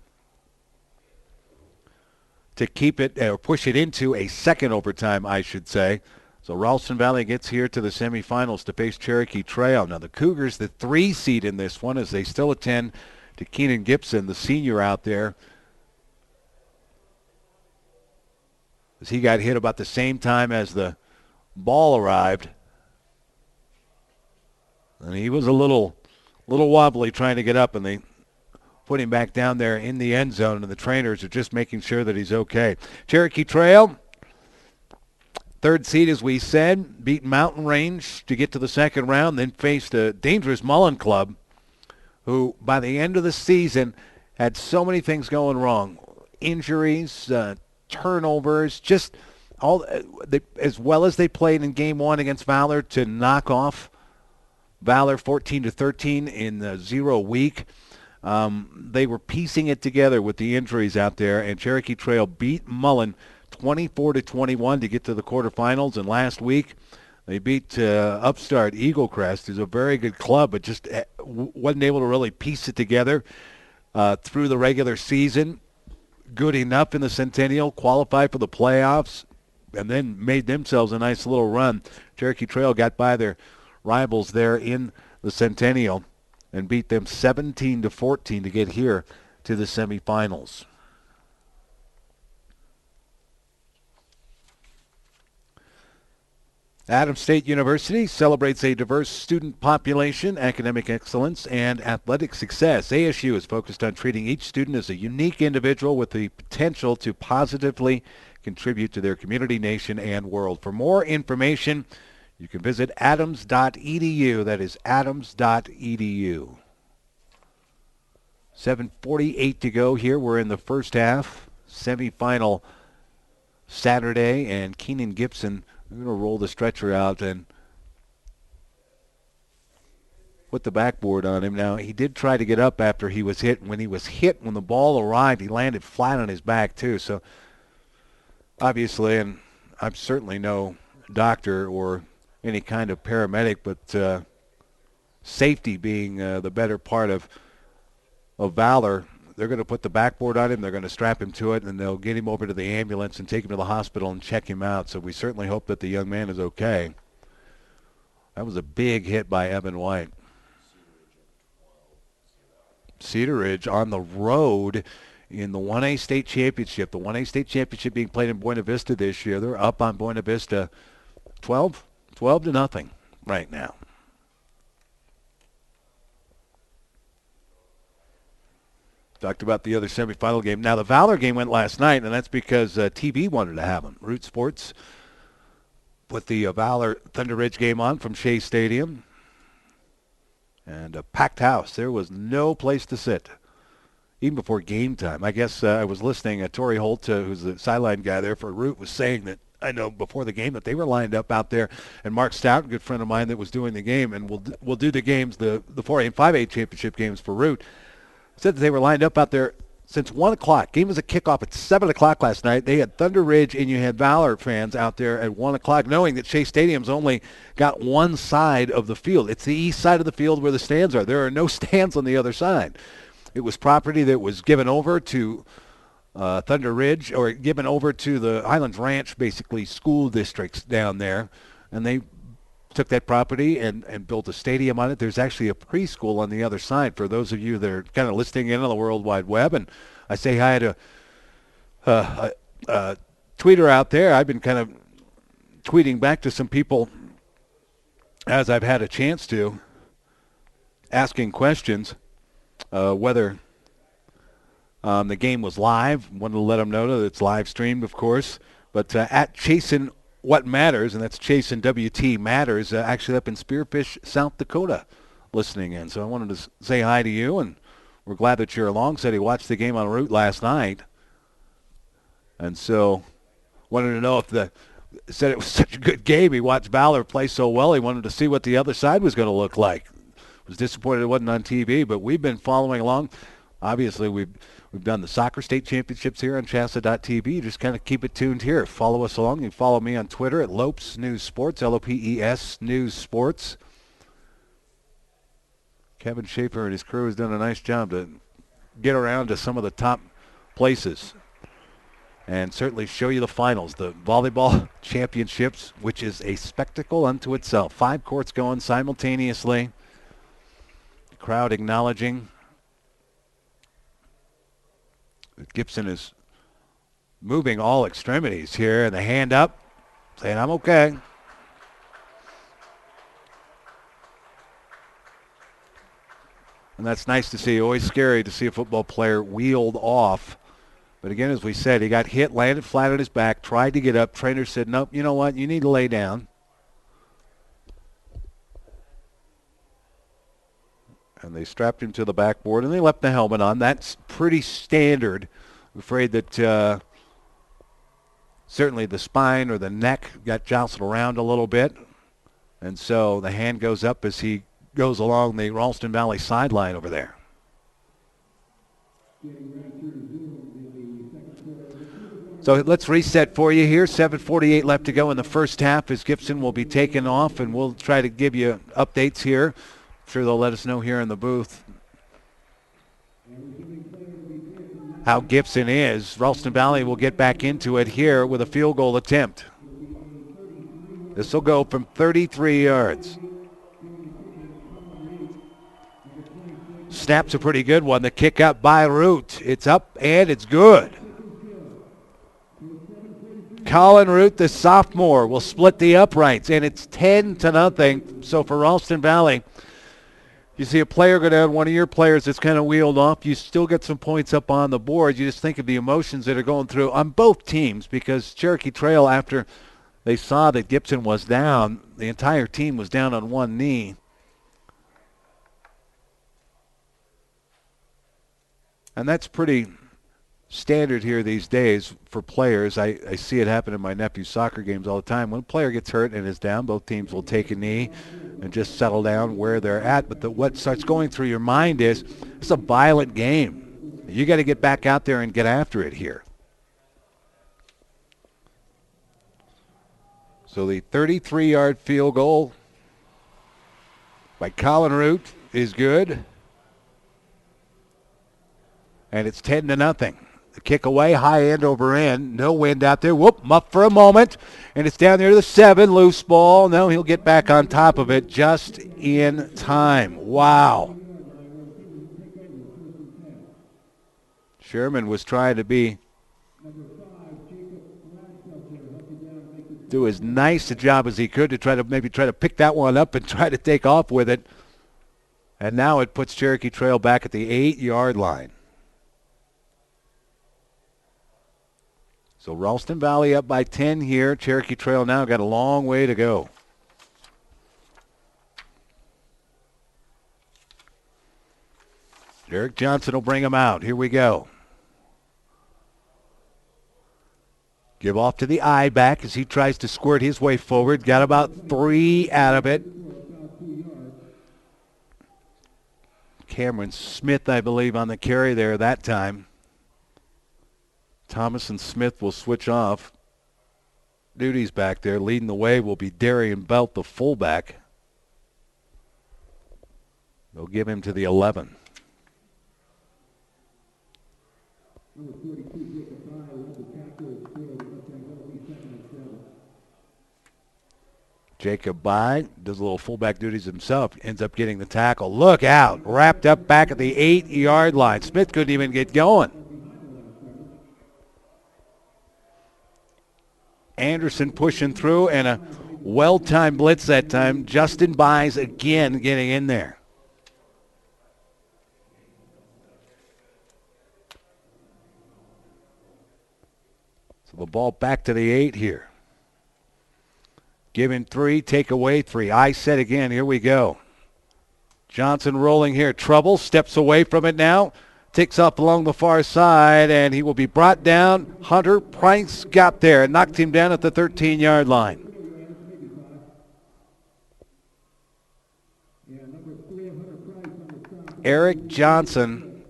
to keep it or push it into a second overtime, I should say. So Ralston Valley gets here to the semifinals to face Cherokee Trail. Now the Cougars, the 3 seed in this one, as they still attend to Keenan Gibson, the senior out there, as he got hit about the same time as the ball arrived. And he was a little wobbly trying to get up, and they put him back down there in the end zone, and the trainers are just making sure that he's okay. Cherokee Trail, 3rd seed, as we said, beat Mountain Range to get to the second round, then faced a dangerous Mullen club, who by the end of the season had so many things going wrong. Injuries, turnovers, just all, as well as they played in game 1 against Valor to knock off Valor 14-13 in the 0 week. They were piecing it together with the injuries out there, and Cherokee Trail beat Mullen 24-21 to get to the quarterfinals. And last week they beat upstart Eagle Crest, who's a very good club, but just wasn't able to really piece it together through the regular season. good enough in the Centennial, qualified for the playoffs, and then made themselves a nice little run. Cherokee Trail got by their rivals there in the Centennial and beat them 17-14 to get here to the semifinals. Adams State University celebrates a diverse student population, academic excellence, and athletic success. ASU is focused on treating each student as a unique individual with the potential to positively contribute to their community, nation, and world. For more information, you can visit adams.edu. That is adams.edu. 7:48 to go here. We're in the first half. Semifinal Saturday, and Keenan Gibson, we're going to roll the stretcher out and put the backboard on him. Now, he did try to get up after he was hit. When he was hit, when the ball arrived, he landed flat on his back, too. So, obviously, and I'm certainly no doctor or any kind of paramedic, but safety being the better part of valor, they're going to put the backboard on him, they're going to strap him to it, and they'll get him over to the ambulance and take him to the hospital and check him out. So we certainly hope that the young man is okay. That was a big hit by Evan White. Cedar Ridge on the road in the 1A state championship. The 1A state championship being played in Buena Vista this year. They're up on Buena Vista 12-0 right now. Talked about the other semifinal game. Now, the Valor game went last night, and that's because TV wanted to have them. Root Sports put the Valor Thunder Ridge game on from Shea Stadium. And a packed house. There was no place to sit, even before game time. I guess I was listening. Torrey Holt, who's the sideline guy there for Root, was saying that, I know before the game, that they were lined up out there. And Mark Stout, a good friend of mine that was doing the game, and we'll do the games, the 4A and 5A championship games for Root, said that they were lined up out there since 1 o'clock. Game was a kickoff at 7 o'clock last night. They had Thunder Ridge and you had Valor fans out there at 1 o'clock, knowing that Shea Stadium's only got one side of the field. It's the east side of the field where the stands are. There are no stands on the other side. It was property that was given over to Thunder Ridge, or given over to the Highlands Ranch, basically, school districts down there, and they took that property and built a stadium on it. There's actually a preschool on the other side for those of you that are kind of listening in on the World Wide Web. And I say hi to a tweeter out there. I've been kind of tweeting back to some people as I've had a chance to, asking questions, whether the game was live. Wanted to let them know that it's live streamed, of course. But at Chasin' What Matters, and that's Chasin' WT Matters, actually up in Spearfish, South Dakota, listening in. So I wanted to say hi to you, and we're glad that you're along. Said he watched the game on Route last night. And so wanted to know if said it was such a good game. He watched Valor play so well, he wanted to see what the other side was going to look like. Was disappointed it wasn't on TV, but we've been following along. Obviously, we've done the soccer state championships here on CHSAA.tv. Just kind of keep it tuned here. Follow us along. You can follow me on Twitter at Lopes News Sports, Lopes News Sports. Kevin Schaefer and his crew has done a nice job to get around to some of the top places and certainly show you the finals, the volleyball championships, which is a spectacle unto itself. 5 courts going simultaneously. The crowd acknowledging. Gibson is moving all extremities here, and the hand up, saying, I'm okay. And that's nice to see. Always scary to see a football player wheeled off. But again, as we said, he got hit, landed flat on his back, tried to get up. Trainer said, nope, you know what? You need to lay down. And they strapped him to the backboard, and they left the helmet on. That's pretty standard. I'm afraid that certainly the spine or the neck got jostled around a little bit. And so the hand goes up as he goes along the Ralston Valley sideline over there. So let's reset for you here. 7:48 left to go in the first half as Gibson will be taken off, and we'll try to give you updates here. I'm sure they'll let us know here in the booth. how Gibson is. Ralston Valley will get back into it here with a field goal attempt. This will go from 33 yards. Snap's a pretty good one. The kick up by Root. It's up and it's good. Colin Root, the sophomore, will split the uprights, and it's 10-0. So for Ralston Valley, you see a player go down, one of your players that's kind of wheeled off, you still get some points up on the board. You just think of the emotions that are going through on both teams, because Cherokee Trail, after they saw that Gibson was down, the entire team was down on one knee. And that's pretty standard here these days for players. I see it happen in my nephew's soccer games all the time. When a player gets hurt and is down, both teams will take a knee and just settle down where they're at. But what starts going through your mind is, it's a violent game. You got to get back out there and get after it here. So the 33-yard field goal by Colin Root is good. And it's 10-0. The kick away, high end over end. No wind out there. Whoop, muff for a moment. And it's down there to the 7. Loose ball. No, he'll get back on top of it just in time. Wow. Sherman was trying to do as nice a job as he could to try to pick that one up and try to take off with it. And now it puts Cherokee Trail back at the 8-yard line. So Ralston Valley up by 10 here. Cherokee Trail now got a long way to go. Derek Johnson will bring him out. Here we go. Give off to the eye back as he tries to squirt his way forward. Got about 3 out of it. Cameron Smith, I believe, on the carry there that time. Thomas and Smith will switch off duties back there. Leading the way will be Darian Belt, the fullback. They'll give him to the 11. Jacob By does a little fullback duties himself. Ends up getting the tackle. Look out. Wrapped up back at the 8-yard line. Smith couldn't even get going. Anderson pushing through, and a well-timed blitz that time. Justin Byes again getting in there. So the ball back to the 8 here. Give him 3, take away 3. I said again, here we go. Johnson rolling here. Trouble, steps away from it now. Takes off along the far side, and he will be brought down. Hunter Price got there and knocked him down at the 13-yard line. Eric Johnson,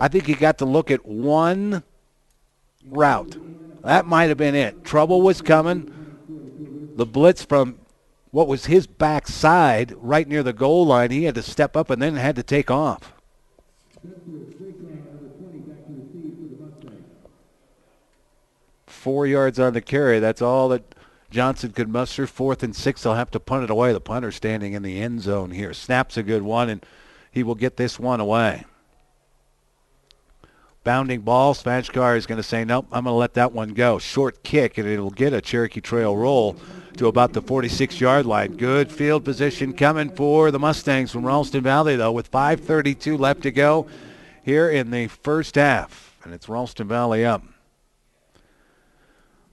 I think he got to look at one route. That might have been it. Trouble was coming. The blitz from what was his backside right near the goal line, he had to step up and then had to take off. 4 yards on the carry. That's all that Johnson could muster. 4th and 6. They'll have to punt it away. The punter standing in the end zone here. Snap's a good one, and he will get this one away. Bounding ball. Svajkar is going to say, nope, I'm going to let that one go. Short kick, and it'll get a Cherokee Trail roll to about the 46-yard line. Good field position coming for the Mustangs from Ralston Valley, though, with 5:32 left to go here in the first half. And it's Ralston Valley up.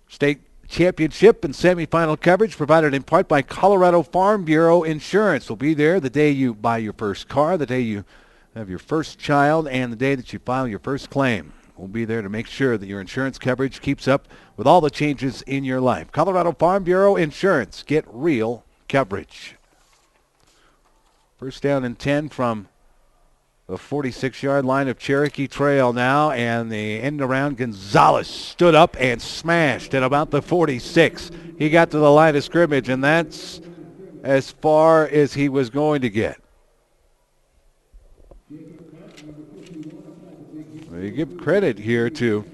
State championship and semifinal coverage provided in part by Colorado Farm Bureau Insurance. Will be there the day you buy your first car, the day you have your first child, and the day that you file your first claim. We'll be there to make sure that your insurance coverage keeps up with all the changes in your life. Colorado Farm Bureau Insurance. Get real coverage. First down and 10 from the 46-yard line of Cherokee Trail now, and the end around Gonzalez stood up and smashed at about the 46. He got to the line of scrimmage, and that's as far as he was going to get. You give credit here to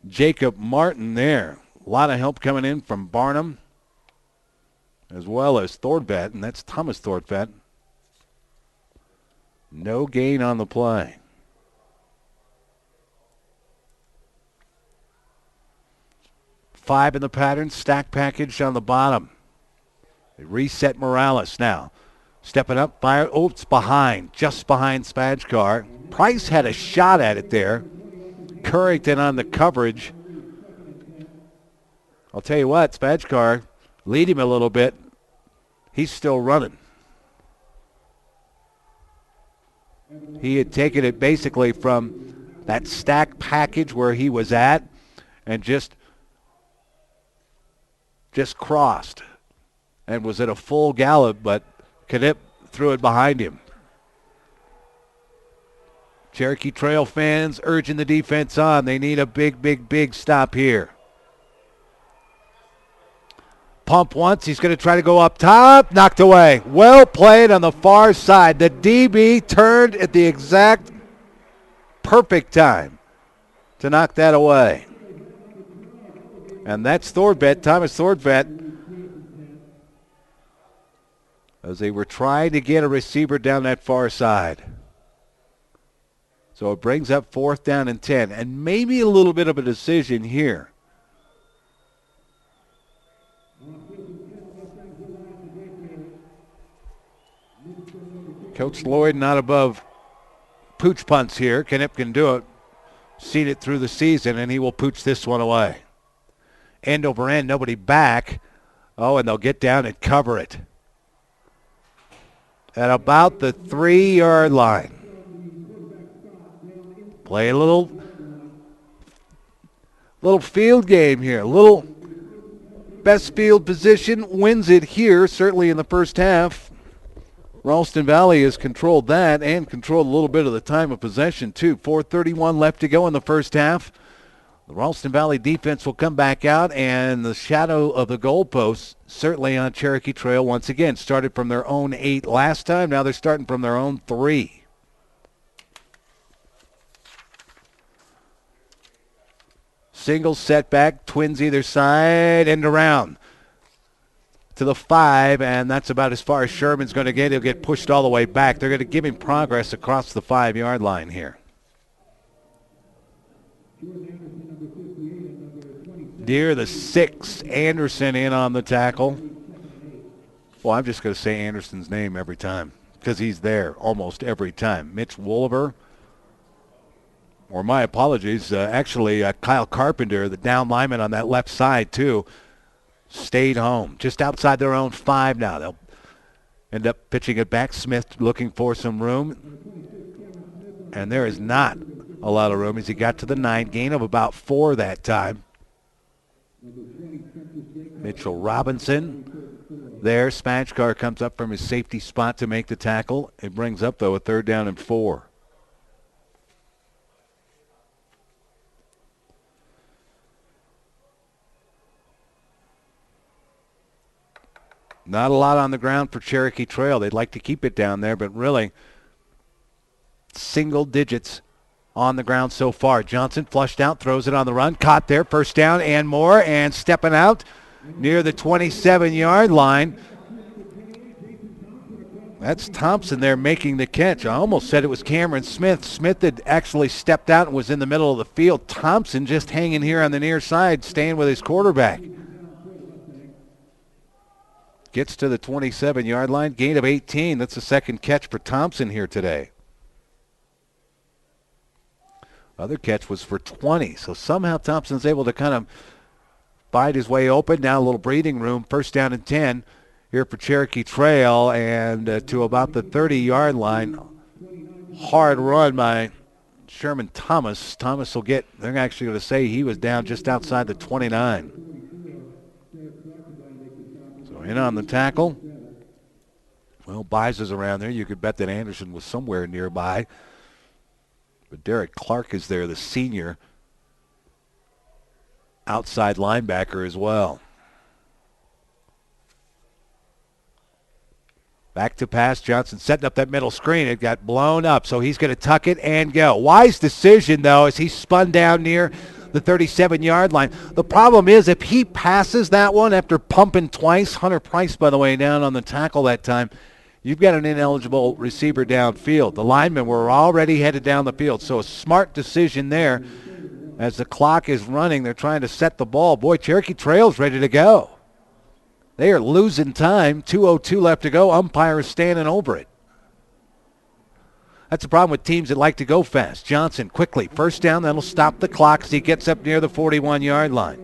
Jacob Martin there. A lot of help coming in from Barnum as well as Thornvet, and that's Thomas Thornvet. No gain on the play. Five in the pattern, stack package on the bottom. They reset Morales now. Stepping up, fire. Oh, it's behind, just behind Spajkar. Price had a shot at it there. Currington on the coverage. I'll tell you what, Spajkar, lead him a little bit. He's still running. He had taken it basically from that stack package where he was at and just crossed and was at a full gallop, but Knipp threw it behind him. Cherokee Trail fans urging the defense on. They need a big stop here. Pump once. He's going to try to go up top. Knocked away. Well played on the far side. The DB turned at the exact perfect time to knock that away. And that's Thornvet, Thomas Thornvet, as they were trying to get a receiver down that far side. So it brings up 4th down and 10, and maybe a little bit of a decision here. Coach Lloyd not above pooch punts here. Knipp can do it. Seen it through the season, and he will pooch this one away. End over end, nobody back. Oh, and they'll get down and cover it at about the 3-yard line. Play a little field game here. Little best field position wins it here, certainly in the first half. Ralston Valley has controlled that and controlled a little bit of the time of possession, too. 4:31 left to go in the first half. The Ralston Valley defense will come back out, and the shadow of the goalposts certainly on Cherokee Trail once again. Started from their own 8 last time. Now they're starting from their own 3. Single setback, twins either side, end around to the 5, and that's about as far as Sherman's going to get. He'll get pushed all the way back. They're going to give him progress across the 5-yard line here. Near the 6, Anderson in on the tackle. Well, I'm just going to say Anderson's name every time because he's there almost every time. Mitch Wolliver, or my apologies, actually Kyle Carpenter, the down lineman on that left side too, stayed home. Just outside their own 5 now. They'll end up pitching it back. Smith looking for some room. And there is not a lot of room as he got to the 9. Gain of about 4 that time. Mitchell Robinson there. Spajkar comes up from his safety spot to make the tackle. It brings up, though, a 3rd down and 4. Not a lot on the ground for Cherokee Trail. They'd like to keep it down there, but really single digits on the ground so far. Johnson flushed out, throws it on the run, caught there, 1st down and more, and stepping out near the 27-yard line. That's Thompson there making the catch. I almost said it was Cameron Smith. Smith had actually stepped out and was in the middle of the field. Thompson just hanging here on the near side, staying with his quarterback. Gets to the 27-yard line, gain of 18. That's the 2nd catch for Thompson here today. Other catch was for 20. So somehow Thompson's able to kind of find his way open. Now a little breathing room. 1st down and 10 here for Cherokee Trail, and to about the 30-yard line. Hard run by Sherman Thomas. Thomas will get, they're actually going to say he was down just outside the 29. So in on the tackle. Well, Bies is around there. You could bet that Anderson was somewhere nearby. But Derek Clark is there, the senior outside linebacker as well. Back to pass. Johnson setting up that middle screen. It got blown up, so he's going to tuck it and go. Wise decision, though, as he spun down near the 37-yard line. The problem is if he passes that one after pumping twice, Hunter Price, by the way, down on the tackle that time, you've got an ineligible receiver downfield. The linemen were already headed down the field, so a smart decision there. As the clock is running, they're trying to set the ball. Boy, Cherokee Trail's ready to go. They are losing time. 2:02 left to go. Umpire is standing over it. That's the problem with teams that like to go fast. Johnson quickly. First down, that'll stop the clock as he gets up near the 41-yard line.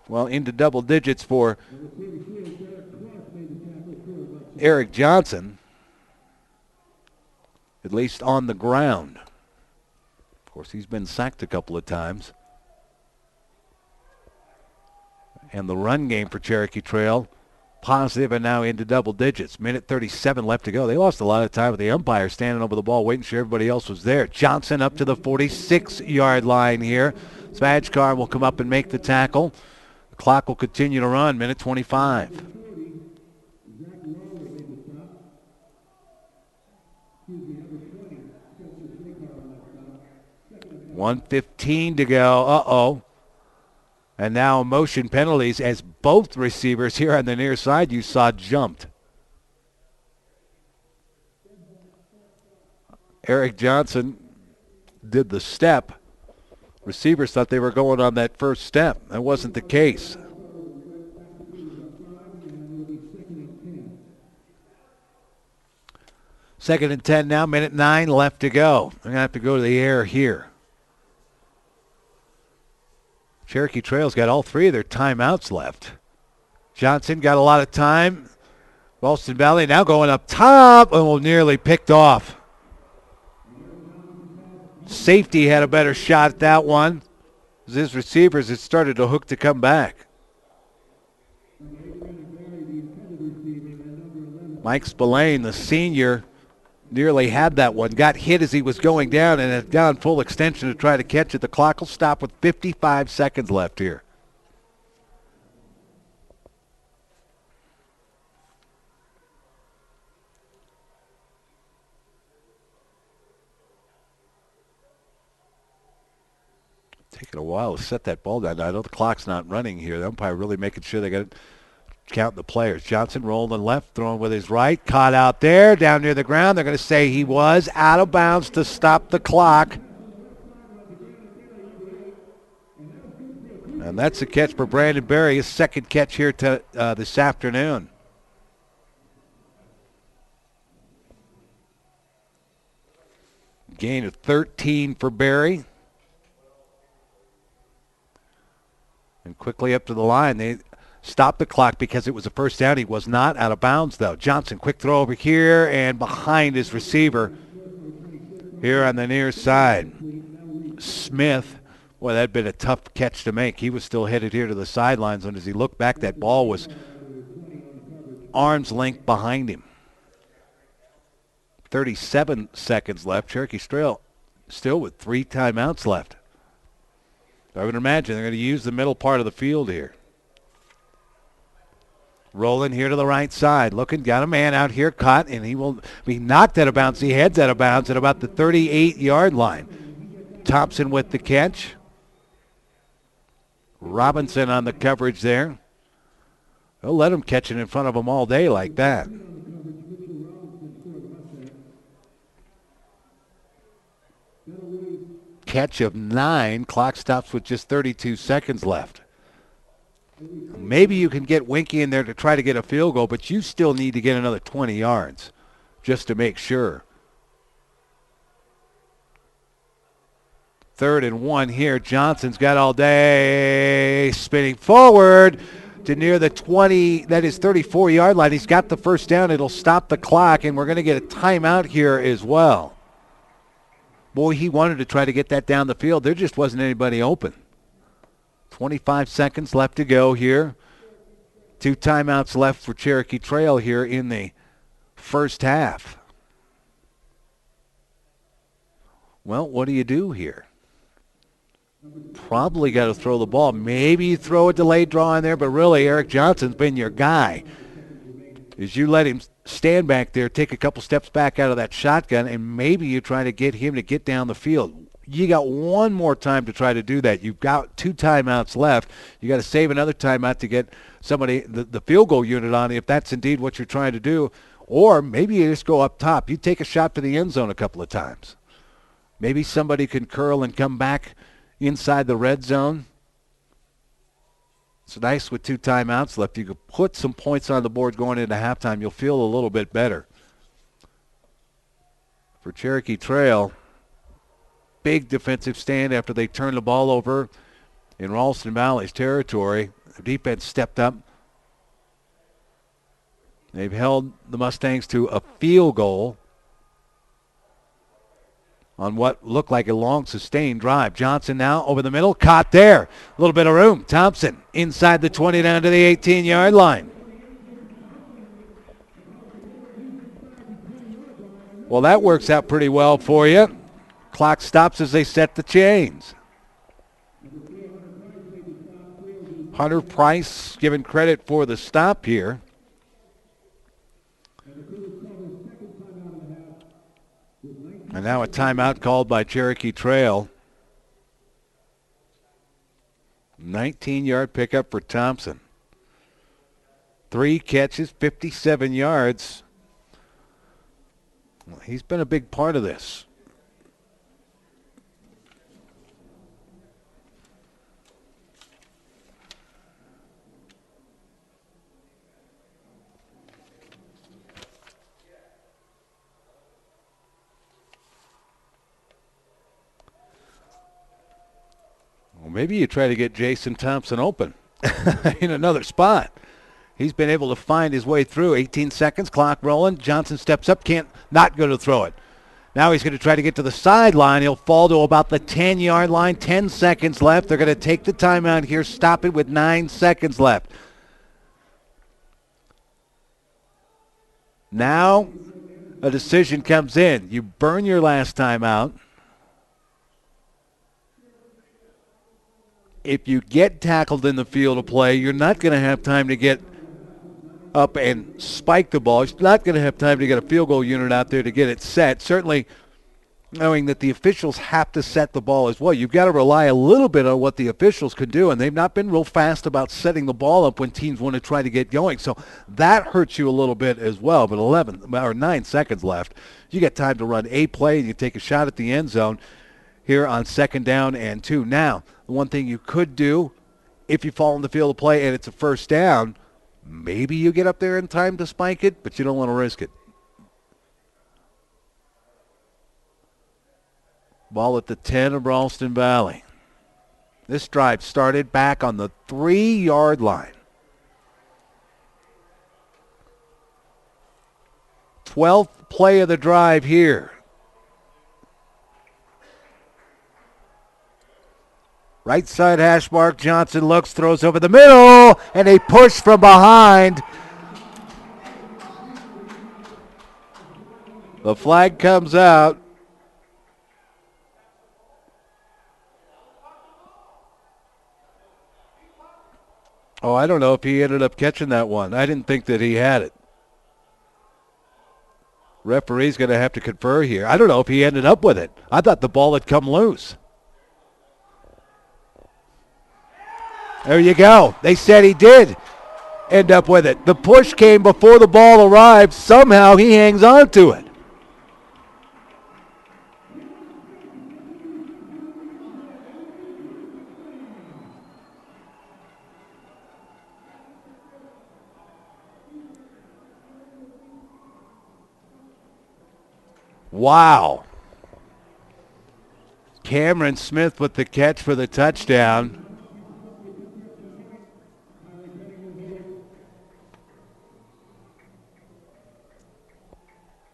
Well, into double digits for Eric Johnson, at least on the ground. Of course, he's been sacked a couple of times. And the run game for Cherokee Trail, positive and now into double digits. Minute 37 left to go. They lost a lot of time with the umpire standing over the ball, waiting sure everybody else was there. Johnson up to the 46-yard line here. Svajkar will come up and make the tackle. The clock will continue to run. Minute 25. 1:15 to go. Uh-oh. And now motion penalties as both receivers here on the near side you saw jumped. Eric Johnson did the step. Receivers thought they were going on that first step. That wasn't the case. Second and 10 now, minute 9 left to go. They're going to have to go to the air here. Cherokee Trail's got all three of their timeouts left. Johnson got a lot of time. Ralston Valley now going up top and nearly picked off. Safety had a better shot at that one. His receivers had started to hook to come back. Mike Spillane, the senior, nearly had that one. Got hit as he was going down and had gone full extension to try to catch it. The clock will stop with 55 seconds left here. Taking a while to set that ball down. I know the clock's not running here. The umpire really making sure they got it. Count the players. Johnson rolling left, throwing with his right. Caught out there, down near the ground. They're going to say he was out of bounds to stop the clock. And that's a catch for Brandon Berry, his second catch here this afternoon. Gain of 13 for Berry. And quickly up to the line. They stopped the clock because it was a first down. He was not out of bounds, though. Johnson, quick throw over here and behind his receiver here on the near side. Smith, boy, that had been a tough catch to make. He was still headed here to the sidelines, and as he looked back, that ball was arm's length behind him. 37 seconds left. Cherokee Trail still with 3 timeouts left. I would imagine they're going to use the middle part of the field here. Rolling here to the right side. Looking, got a man out here caught, and he will be knocked out of bounds. He heads out of bounds at about the 38-yard line. Thompson with the catch. Robinson on the coverage there. They'll let him catch it in front of him all day like that. Catch of 9. Clock stops with just 32 seconds left. Maybe you can get Winky in there to try to get a field goal, but you still need to get another 20 yards just to make sure. 3rd and 1 here. Johnson's got all day. Spinning forward to near the 20, that is 34-yard line. He's got the first down. It'll stop the clock, and we're going to get a timeout here as well. Boy, he wanted to try to get that down the field. There just wasn't anybody open. 25 seconds left to go here. 2 timeouts left for Cherokee Trail here in the first half. Well, what do you do here? probably got to throw the ball. Maybe you throw a delayed draw in there, but really Eric Johnson's been your guy. Is you let him stand back there, take a couple steps back out of that shotgun, and maybe you try to get him to get down the field. You got one more time to try to do that. You've got 2 timeouts left. You got to save another timeout to get somebody, the field goal unit on it, if that's indeed what you're trying to do. Or maybe you just go up top. You take a shot to the end zone a couple of times. Maybe somebody can curl and come back inside the red zone. It's nice with 2 timeouts left. You could put some points on the board going into halftime. You'll feel a little bit better. For Cherokee Trail, big defensive stand after they turned the ball over in Ralston Valley's territory. The defense stepped up. They've held the Mustangs to a field goal on what looked like a long sustained drive. Johnson now over the middle, caught there. A little bit of room. Thompson inside the 20 down to the 18-yard line. Well, that works out pretty well for you. Clock stops as they set the chains. Hunter Price given credit for the stop here. And now a timeout called by Cherokee Trail. 19-yard pickup for Thompson. 3 catches, 57 yards. Well, he's been a big part of this. Well, maybe you try to get Jason Thompson open in another spot. He's been able to find his way through. 18 seconds, clock rolling. Johnson steps up, can't not go to throw it. Now he's going to try to get to the sideline. He'll fall to about the 10-yard line. 10 seconds left. They're going to take the timeout here, stop it with 9 seconds left. Now a decision comes in. You burn your last timeout. If you get tackled in the field of play, you're not going to have time to get up and spike the ball. You're not going to have time to get a field goal unit out there to get it set. Certainly knowing that the officials have to set the ball as well. You've got to rely a little bit on what the officials can do, and they've not been real fast about setting the ball up when teams want to try to get going. So that hurts you a little bit as well. But 9 seconds left. You get time to run a play, and you take a shot at the end zone here on 2nd down and 2. Now, the one thing you could do if you fall in the field of play and it's a first down, maybe you get up there in time to spike it, but you don't want to risk it. Ball at the 10 of Ralston Valley. This drive started back on the 3-yard line. 12th play of the drive here. Right side hash mark. Johnson looks, throws over the middle, and a push from behind. The flag comes out. Oh, I don't know if he ended up catching that one. I didn't think that he had it. Referee's going to have to confer here. I don't know if he ended up with it. I thought the ball had come loose. There you go. They said he did end up with it. The push came before the ball arrived. Somehow he hangs on to it. Wow. Cameron Smith with the catch for the touchdown.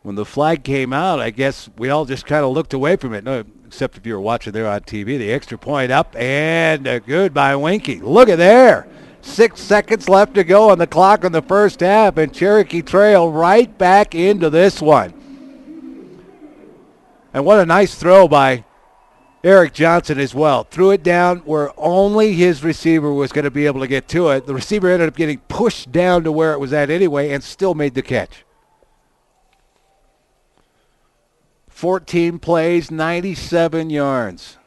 When the flag came out, I guess we all just kind of looked away from it. No, except if you were watching there on TV. The extra point up and a good by Winky. Look at there. 6 seconds left to go on the clock in the first half, and Cherokee Trail right back into this one. And what a nice throw by Eric Johnson as well. Threw it down where only his receiver was going to be able to get to it. The receiver ended up getting pushed down to where it was at anyway and still made the catch. 14 plays, 97 yards.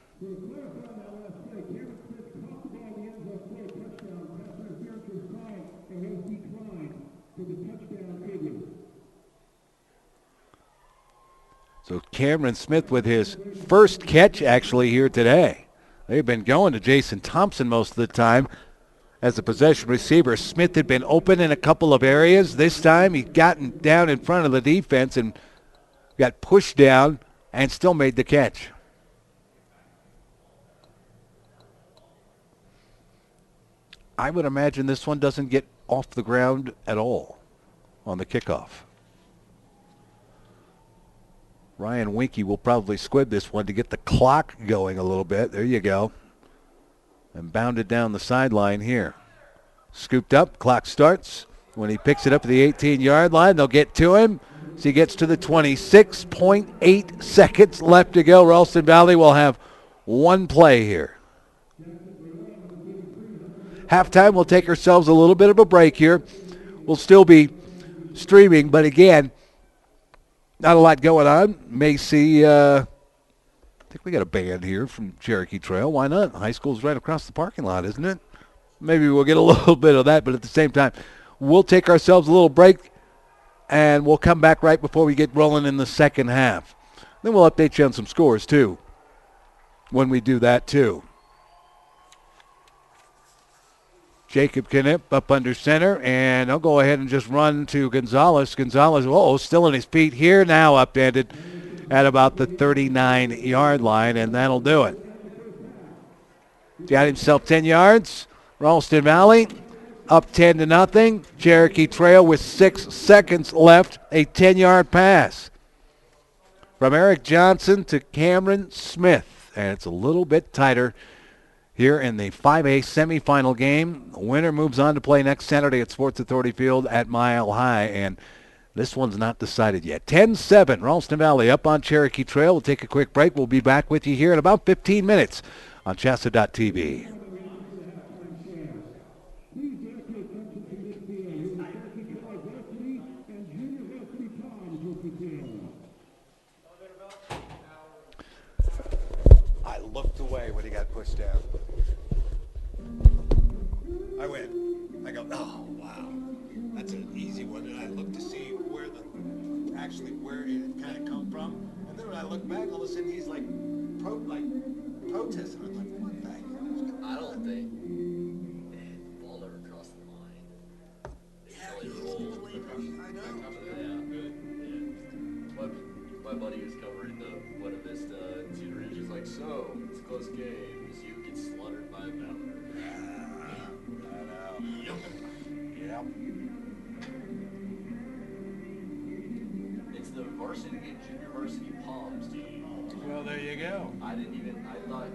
So Cameron Smith with his first catch actually here today. They've been going to Jason Thompson most of the time as a possession receiver. Smith had been open in a couple of areas. This time he'd gotten down in front of the defense and got pushed down and still made the catch. I would imagine this one doesn't get off the ground at all on the kickoff. Ryan Winky will probably squib this one to get the clock going a little bit. There you go. And bounded down the sideline here. Scooped up, clock starts. When he picks it up at the 18-yard line, they'll get to him. So he gets to the 26.8 seconds left to go. Ralston Valley will have one play here. Halftime, we'll take ourselves a little bit of a break here. We'll still be streaming, but again, not a lot going on. May see, I think we got a band here from Cherokee Trail. Why not? High school's right across the parking lot, isn't it? Maybe we'll get a little bit of that, but at the same time, we'll take ourselves a little break, and we'll come back right before we get rolling in the second half. Then we'll update you on some scores, too, when we do that, too. Jacob Knipp up under center, and I'll go ahead and just run to Gonzalez. Gonzalez, still on his feet here, now upended at about the 39-yard line, and that'll do it. Got himself 10 yards. Ralston Valley up 10-0. Cherokee Trail with 6 seconds left, a 10-yard pass from Eric Johnson to Cameron Smith, and it's a little bit tighter here in the 5A semifinal game. The winner moves on to play next Saturday at Sports Authority Field at Mile High, and this one's not decided yet. 10-7, Ralston Valley up on Cherokee Trail. We'll take a quick break. We'll be back with you here in about 15 minutes on CHSAA.tv. I looked away when he got pushed down. I went. I go, oh, wow. That's an easy one. And I looked to see where it kind of come from. And then when I look back, all of a sudden he's like protesting. I'm like, what the heck? I don't think the ball never crossed the line. Yeah, I know. Yeah. My buddy was covering the Buena Vista and Cedar Ridge. He's like, so it's a close game. This you get slaughtered by Valor. I know. Yep. It's the varsity and junior varsity Palms team. Well, there you go. I thought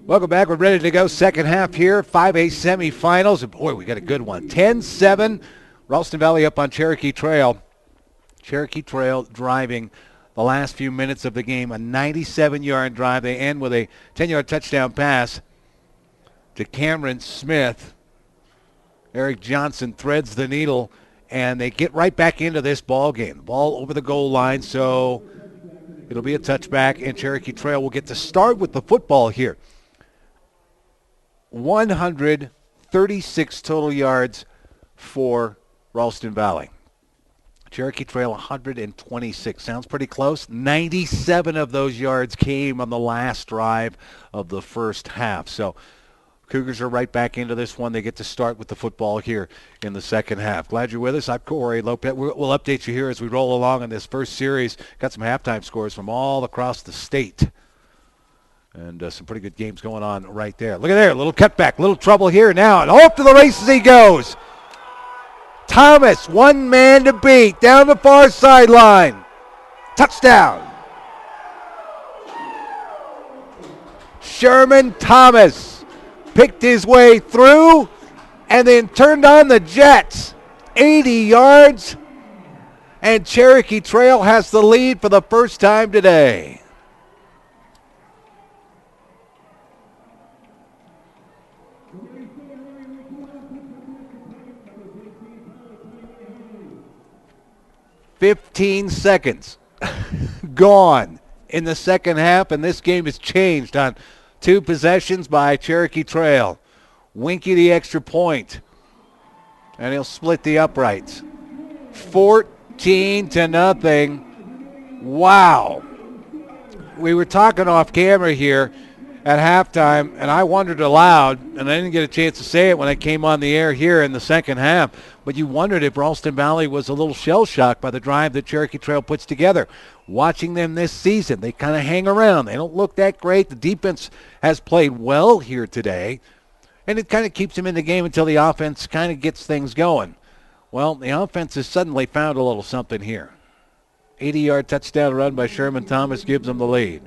Welcome back. We're ready to go. Second half here. 5A semifinals. Boy, we got a good one. 10-7. Ralston Valley up on Cherokee Trail. Cherokee Trail driving the last few minutes of the game. A 97-yard drive. They end with a 10-yard touchdown pass to Cameron Smith. Eric Johnson threads the needle, and they get right back into this ball game. The ball over the goal line, so it'll be a touchback, and Cherokee Trail will get to start with the football here. 136 total yards for Ralston Valley. Cherokee Trail 126. Sounds pretty close. 97 of those yards came on the last drive of the first half. So Cougars are right back into this one. They get to start with the football here in the second half. Glad you're with us. I'm Corey Lopez. We'll update you here as we roll along in this first series. Got some halftime scores from all across the state. And some pretty good games going on right there. Look at there, a little cutback, little trouble here now. And off to the races he goes. Thomas, one man to beat, down the far sideline. Touchdown. Sherman Thomas picked his way through and then turned on the Jets. 80 yards. And Cherokee Trail has the lead for the first time today. "15 seconds gone in the second half, and this game has changed on two possessions by Cherokee Trail. Winky the extra point, and he'll split the uprights. 14-0. Wow. We were talking off camera here at halftime, and I wondered aloud, and I didn't get a chance to say it when I came on the air here in the second half, but you wondered if Ralston Valley was a little shell-shocked by the drive that Cherokee Trail puts together. Watching them this season, they kind of hang around. They don't look that great. The defense has played well here today, and it kind of keeps them in the game until the offense kind of gets things going. Well, the offense has suddenly found a little something here. 80-yard touchdown run by Sherman Thomas gives them the lead.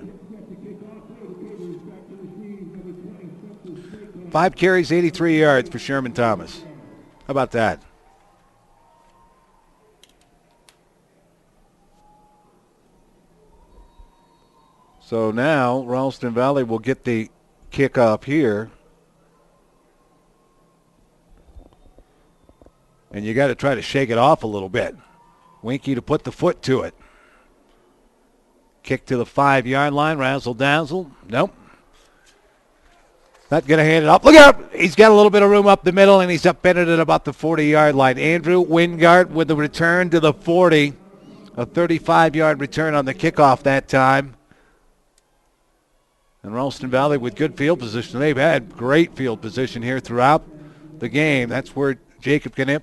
5 carries, 83 yards for Sherman Thomas. How about that? So now Ralston Valley will get the kickoff here. And you got to try to shake it off a little bit. Winky to put the foot to it. Kick to the 5-yard line. Razzle dazzle. Nope. Not going to hand it off. Look out! He's got a little bit of room up the middle, and he's up in it at about the 40-yard line. Andrew Wingart with the return to the 40. A 35-yard return on the kickoff that time. And Ralston Valley with good field position. They've had great field position here throughout the game. That's where Jacob Knipp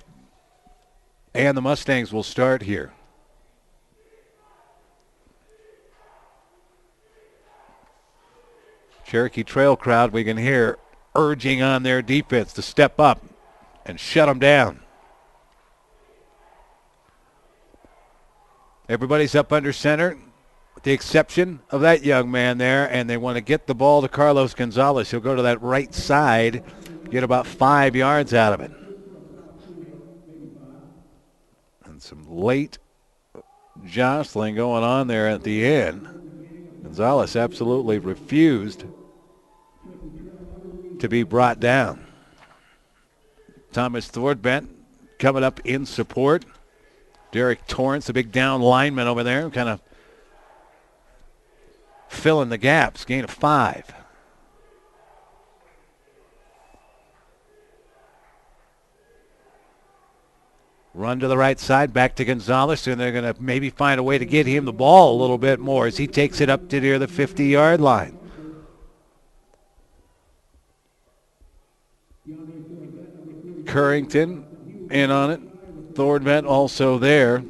and the Mustangs will start here. Cherokee Trail crowd, we can hear urging on their defense to step up and shut them down. Everybody's up under center, with the exception of that young man there, and they want to get the ball to Carlos Gonzalez. He'll go to that right side, get about 5 yards out of it. And some late jostling going on there at the end. Gonzalez absolutely refused to be brought down. Thomas Thornbent coming up in support. Derek Torrance, the big down lineman over there, kind of filling the gaps. Gain of 5. Run to the right side, back to Gonzalez, and they're going to maybe find a way to get him the ball a little bit more as he takes it up to near the 50-yard line. Currington in on it. Thornbent also there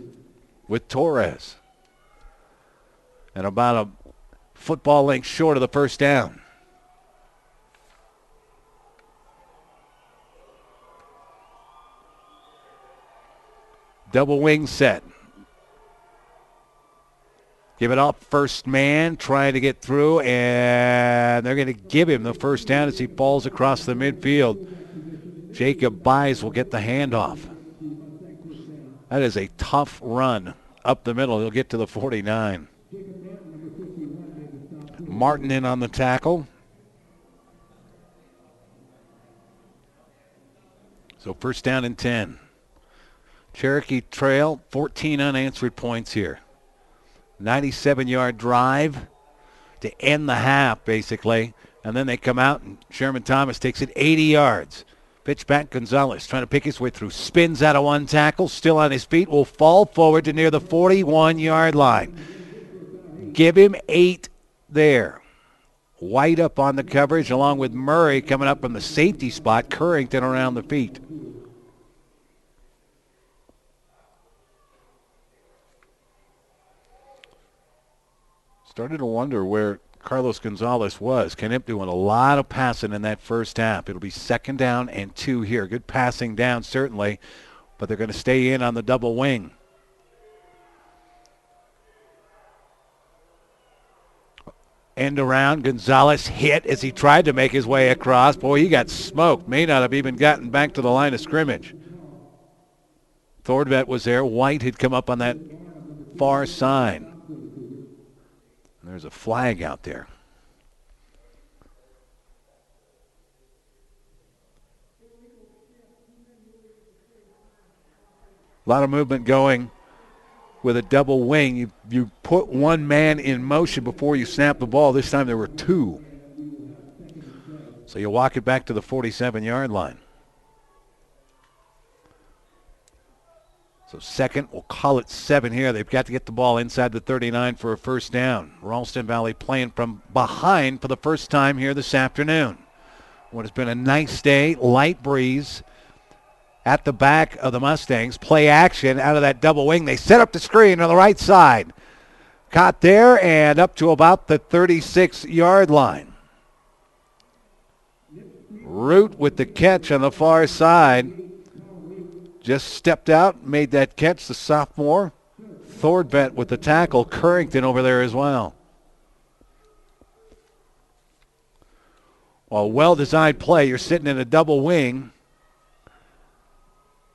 with Torres. And about a football length short of the first down. Double wing set. Give it up, first man, trying to get through, and they're going to give him the first down as he falls across the midfield. Jacob Buys will get the handoff. That is a tough run up the middle. He'll get to the 49. Martin in on the tackle. So first down and 10. Cherokee trail, 14 unanswered points here. 97-yard drive to end the half, basically. And then they come out, and Sherman Thomas takes it 80 yards. Pitch back, Gonzalez trying to pick his way through. Spins out of one tackle, still on his feet, will fall forward to near the 41-yard line. Give him 8 there. White up on the coverage, along with Murray coming up from the safety spot. Currington around the feet. Started to wonder where Carlos Gonzalez was. Knipp doing a lot of passing in that first half. It'll be second down and 2 here. Good passing down, certainly, but they're going to stay in on the double wing. End around, Gonzalez hit as he tried to make his way across. Boy, he got smoked. May not have even gotten back to the line of scrimmage. Thordvet was there. White had come up on that far side. There's a flag out there. A lot of movement going with a double wing. You put one man in motion before you snap the ball. This time there were 2. So you walk it back to the 47-yard line. So second, we'll call it 7 here. They've got to get the ball inside the 39 for a first down. Ralston Valley playing from behind for the first time here this afternoon. What has been a nice day, light breeze at the back of the Mustangs. Play action out of that double wing. They set up the screen on the right side. Caught there and up to about the 36-yard line. Root with the catch on the far side. Just stepped out, made that catch, the sophomore. Thordvet with the tackle. Currington over there as well. Well, well-designed play. You're sitting in a double wing.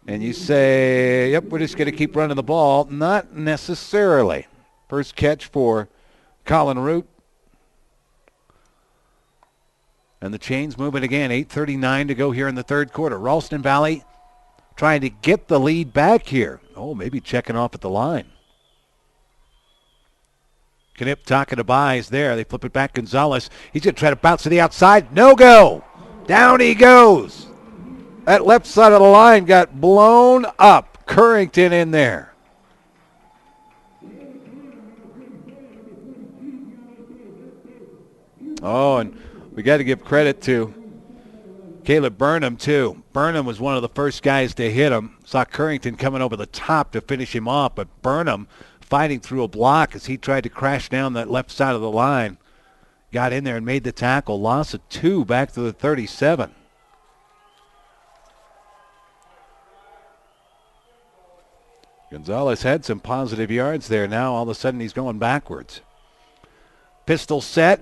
And you say, yep, we're just going to keep running the ball. Not necessarily. First catch for Colin Root. And the chain's moving again. 8:39 to go here in the third quarter. Ralston Valley trying to get the lead back here. Oh, maybe checking off at the line. Knipp talking to Buys there. They flip it back. Gonzalez. He's going to try to bounce to the outside. No go. Down he goes. That left side of the line got blown up. Currington in there. Oh, and we got to give credit to Caleb Burnham, too. Burnham was one of the first guys to hit him. Saw Currington coming over the top to finish him off, but Burnham fighting through a block as he tried to crash down that left side of the line. Got in there and made the tackle. Loss of 2 back to the 37. Gonzalez had some positive yards there. Now all of a sudden he's going backwards. Pistol set.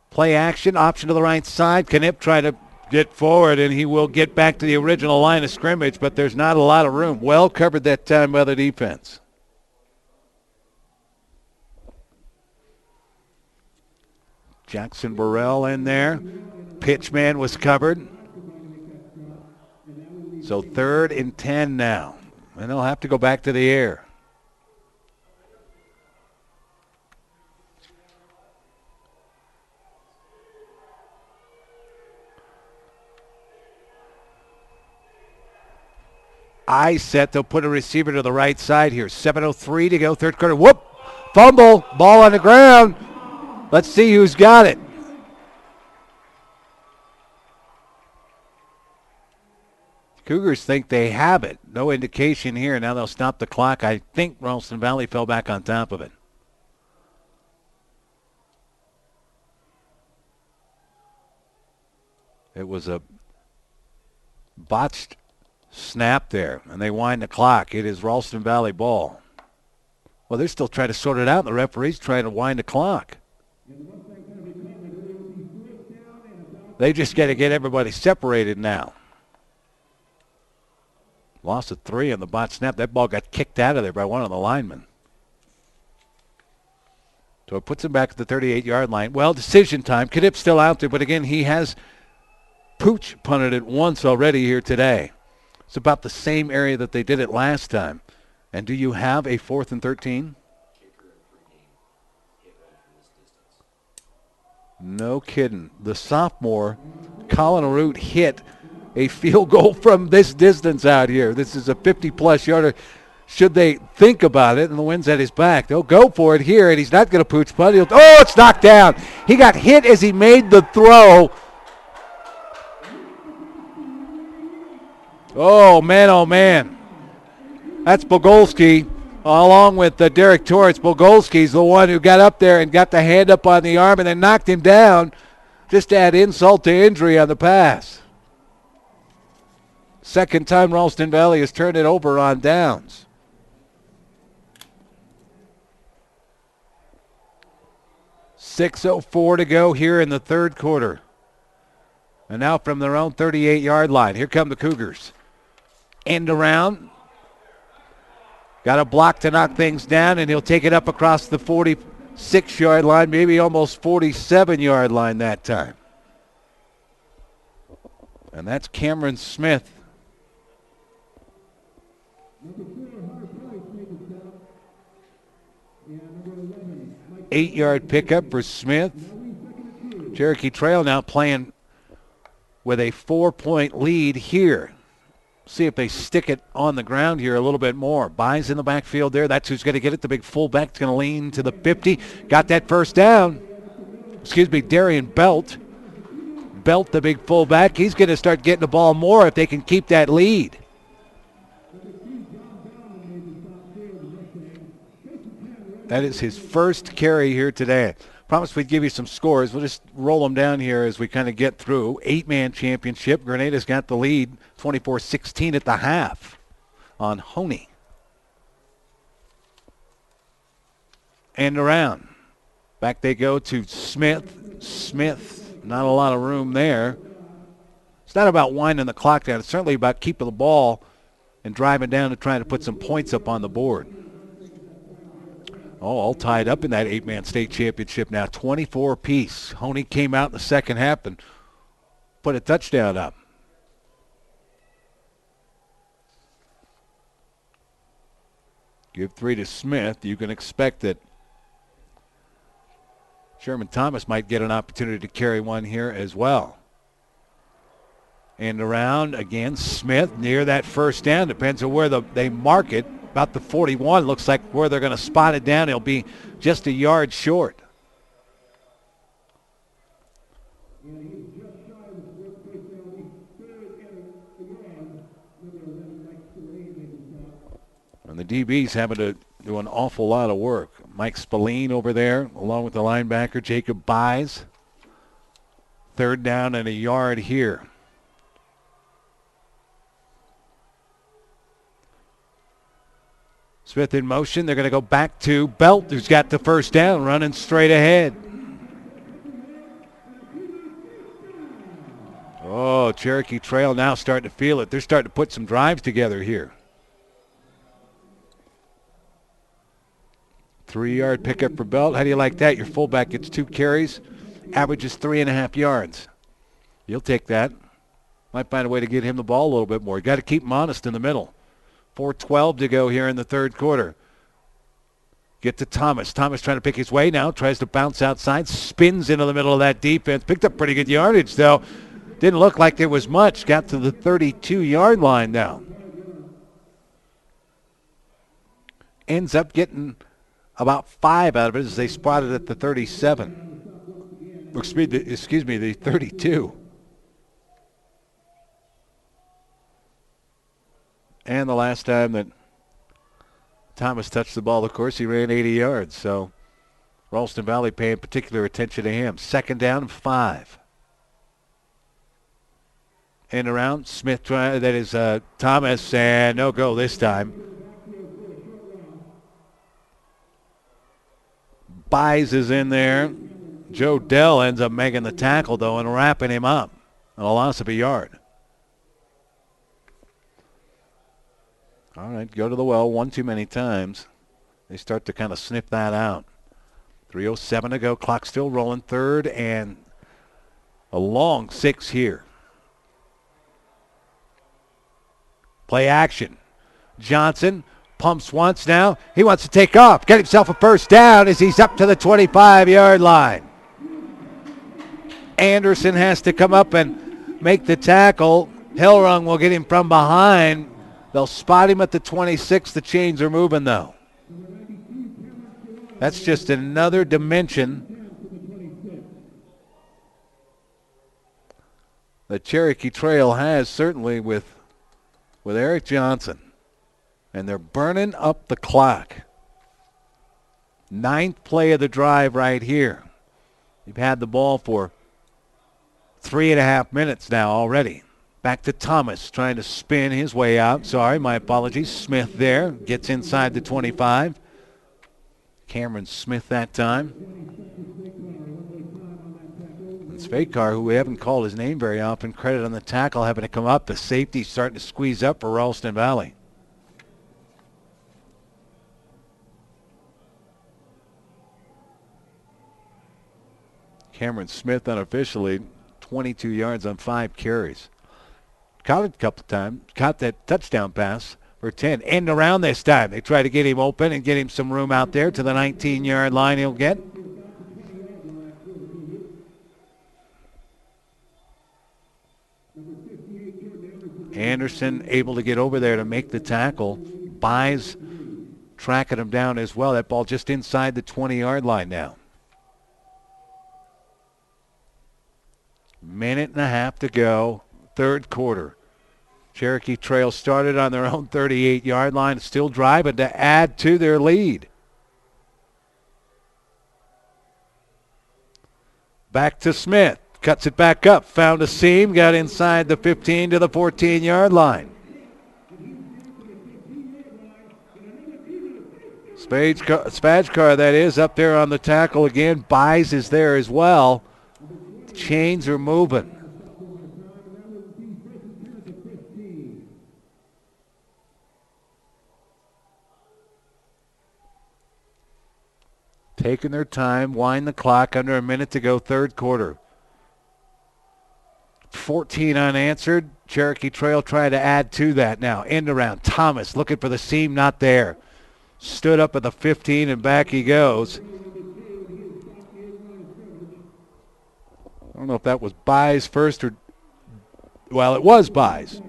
Play action. Option to the right side. Knipp trying to get forward, and he will get back to the original line of scrimmage, but there's not a lot of room. Well covered that time by the defense. Jackson Burrell in there. Pitchman was covered. So 3rd and 10 now. And they'll have to go back to the air. Eye set. They'll put a receiver to the right side here. 7:03 to go, third quarter. Whoop! Fumble. Ball on the ground. Let's see who's got it. Cougars think they have it. No indication here. Now they'll stop the clock. I think Ralston Valley fell back on top of it. It was a botched snap there, and they wind the clock. It is Ralston Valley ball. Well, they're still trying to sort it out. The referee's trying to wind the clock. They just got to get everybody separated now. Loss of 3 on the bot snap. That ball got kicked out of there by one of the linemen. So it puts him back at the 38-yard line. Well, decision time. Kadip's still out there, but again, he has Pooch punted it once already here today. It's about the same area that they did it last time. And do you have a 4th and 13? No kidding. The sophomore, Colin Root, hit a field goal from this distance out here. This is a 50-plus yarder. Should they think about it, and the wind's at his back, they'll go for it here, and he's not going to pooch punt. Oh, it's knocked down. He got hit as he made the throw. Oh, man. That's Bogolski, along with Derek Torres. Bogolski's the one who got up there and got the hand up on the arm and then knocked him down just to add insult to injury on the pass. Second time Ralston Valley has turned it over on downs. .6:04 to go here in the third quarter. And now from their own 38-yard line, here come the Cougars. End around. Got a block to knock things down, and he'll take it up across the 46-yard line, maybe almost 47-yard line that time. And that's Cameron Smith. Eight-yard pickup for Smith. Cherokee Trail now playing with a 4-point lead here. See if they stick it on the ground here a little bit more. By's in the backfield there. That's who's going to get it. The big fullback's going to lean to the 50. Got that first down. Darian Belt. Belt, the big fullback. He's going to start getting the ball more if they can keep that lead. That is his first carry here today. Promised we'd give you some scores. We'll just roll them down here as we kind of get through. 8-man championship. Grenada's got the lead, 24-16 at the half on Honey. And around. Back they go to Smith. Smith, not a lot of room there. It's not about winding the clock down. It's certainly about keeping the ball and driving down and trying to put some points up on the board. Oh, all tied up in that 8-man state championship now, 24 apiece. Honey came out in the second half and put a touchdown up. Give 3 to Smith. You can expect that Sherman Thomas might get an opportunity to carry one here as well. And around again, Smith near that first down. Depends on where they mark it. About the 41, looks like where they're going to spot it down. He'll be just a yard short. And the DB's having to do an awful lot of work. Mike Spillane over there, along with the linebacker, Jacob Byes. Third down and a yard here. Smith in motion. They're going to go back to Belt, who's got the first down, running straight ahead. Oh, Cherokee Trail now starting to feel it. They're starting to put some drives together here. 3-yard pickup for Belt. How do you like that? Your fullback gets 2 carries, averages 3.5 yards. You'll take that. Might find a way to get him the ball a little bit more. You got to keep him honest in the middle. 4:12 to go here in the third quarter. Get to Thomas. Thomas trying to pick his way now. Tries to bounce outside. Spins into the middle of that defense. Picked up pretty good yardage, though. Didn't look like there was much. Got to the 32-yard line now. Ends up getting about 5 out of it as they spotted at the 37. Excuse me, the 32. And the last time that Thomas touched the ball, of course, he ran 80 yards. So Ralston Valley paying particular attention to him. Second down and 5. And around, Smith, that is Thomas, and no go this time. Buys is in there. Joe Dell ends up making the tackle, though, and wrapping him up. A loss of a yard. All right, go to the well one too many times. They start to kind of sniff that out. 3:07 to go. Clock still rolling. Third and a long 6 here. Play action. Johnson pumps once now. He wants to take off. Get himself a first down as he's up to the 25-yard line. Anderson has to come up and make the tackle. Hillrung will get him from behind. They'll spot him at the 26. The chains are moving, though. That's just another dimension the Cherokee Trail has, certainly with Eric Johnson. And they're burning up the clock. 9th play of the drive right here. They've had the ball for 3.5 minutes now already. Back to Thomas, trying to spin his way out. Sorry, my apologies. Smith there, gets inside the 25. Cameron Smith that time. And Svekar, who we haven't called his name very often, credit on the tackle, having to come up. The safety starting to squeeze up for Ralston Valley. Cameron Smith unofficially 22 yards on 5 carries. Caught it a couple times. Caught that touchdown pass for 10. End around this time. They try to get him open and get him some room out there to the 19-yard line he'll get. Anderson able to get over there to make the tackle. Buys tracking him down as well. That ball just inside the 20-yard line now. Minute and a half to go. Third quarter. Cherokee Trail started on their own 38-yard line, still driving to add to their lead. Back to Smith. Cuts it back up. Found a seam. Got inside the 15 to the 14-yard line. Spajkar, that is, up there on the tackle again. Buys is there as well. The chains are moving. Taking their time, wind the clock, under a minute to go, third quarter. 14 unanswered. Cherokee Trail trying to add to that now. End around. Thomas looking for the seam, not there. Stood up at the 15 and back he goes. I don't know if that was Buys first or, well, it was Buys.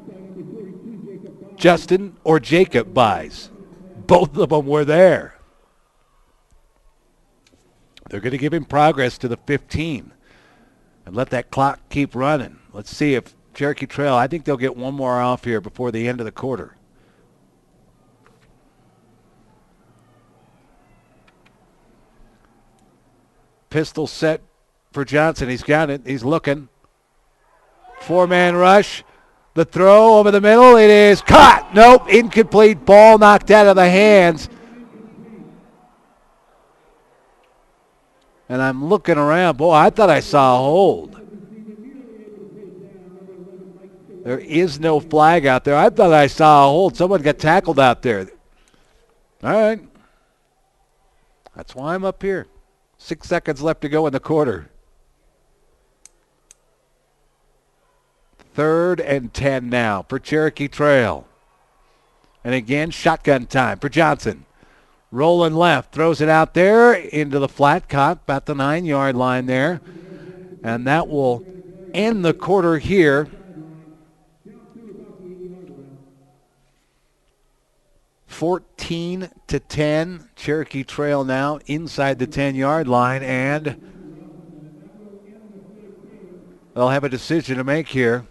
Justin or Jacob Buys. Both of them were there. They're going to give him progress to the 15 and let that clock keep running. Let's see if Cherokee Trail, I think they'll get one more off here before the end of the quarter. Pistol set for Johnson. He's got it. He's looking. 4-man rush. The throw over the middle. It is caught. Nope. Incomplete. Ball knocked out of the hands. And I'm looking around. Boy, I thought I saw a hold. There is no flag out there. I thought I saw a hold. Someone got tackled out there. All right. That's why I'm up here. 6 seconds left to go in the quarter. 3rd and 10 now for Cherokee Trail. And again, shotgun time for Johnson. Rolling left, throws it out there into the flat, caught about the 9-yard line there. And that will end the quarter here. 14-10. Cherokee Trail now inside the 10-yard line, and they'll have a decision to make here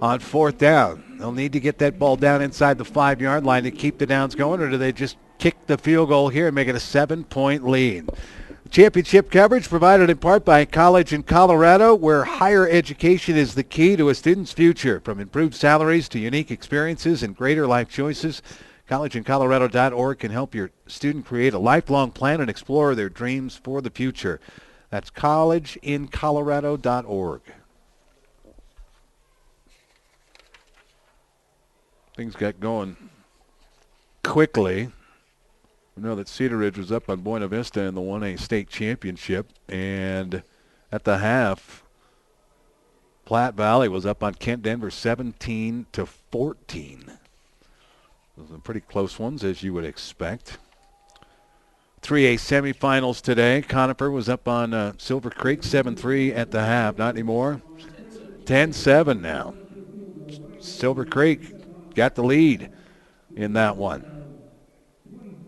on 4th down. They'll need to get that ball down inside the 5-yard line to keep the downs going, or do they just kick the field goal here and make it a 7-point lead? Championship coverage provided in part by a college in Colorado where higher education is the key to a student's future. From improved salaries to unique experiences and greater life choices, collegeincolorado.org can help your student create a lifelong plan and explore their dreams for the future. That's collegeincolorado.org. Things got going quickly. We know that Cedar Ridge was up on Buena Vista in the 1A state championship, and at the half, Platte Valley was up on Kent Denver 17-14. Those are pretty close ones, as you would expect. 3A semifinals today. Conifer was up on Silver Creek 7-3 at the half. Not anymore. 10-7 now. Silver Creek got the lead in that one.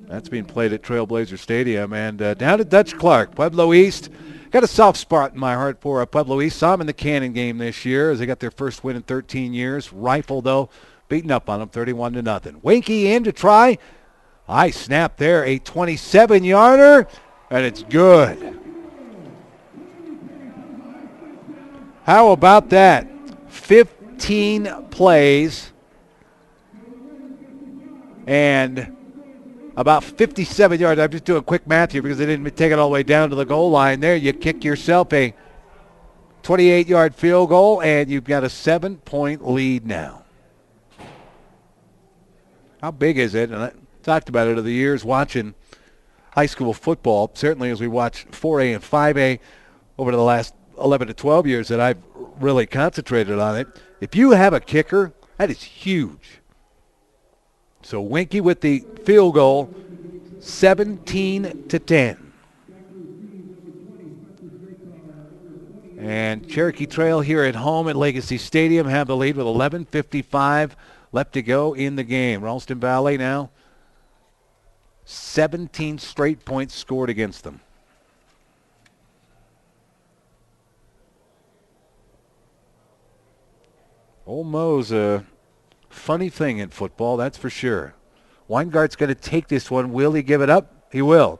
That's being played at Trailblazer Stadium. And down to Dutch Clark, Pueblo East. Got a soft spot in my heart for Pueblo East. Saw them in the Cannon game this year as they got their first win in 13 years. Rifle, though, beating up on them 31-0. Winky in to try. I snapped there, a 27-yarder, and it's good. How about that? 15 plays and about 57 yards. I'm just doing quick math here because they didn't take it all the way down to the goal line. There, you kick yourself a 28-yard field goal, and you've got a 7-point lead now. How big is it? And I talked about it over the years watching high school football, certainly as we watch 4A and 5A over the last 11 to 12 years that I've really concentrated on it. If you have a kicker, that is huge. So Winky with the field goal, 17-10. And Cherokee Trail here at home at Legacy Stadium have the lead with 11:55 left to go in the game. Ralston Valley now 17 straight points scored against them. Old Mo's a funny thing in football, that's for sure. Weingart's going to take this one. Will he give it up? He will.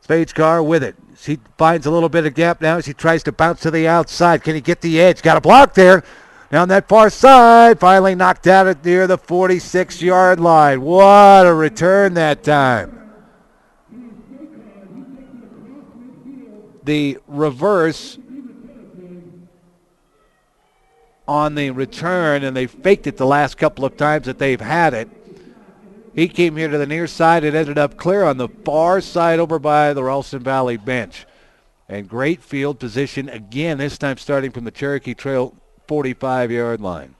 Spadecar with it. He finds a little bit of gap now as he tries to bounce to the outside. Can he get the edge? Got a block there. Down that far side. Finally knocked out at near the 46-yard line. What a return that time. The reverse on the return, and they faked it the last couple of times that they've had it. He came here to the near side. It ended up clear on the far side over by the Ralston Valley bench. And great field position again, this time starting from the Cherokee Trail 45-yard line.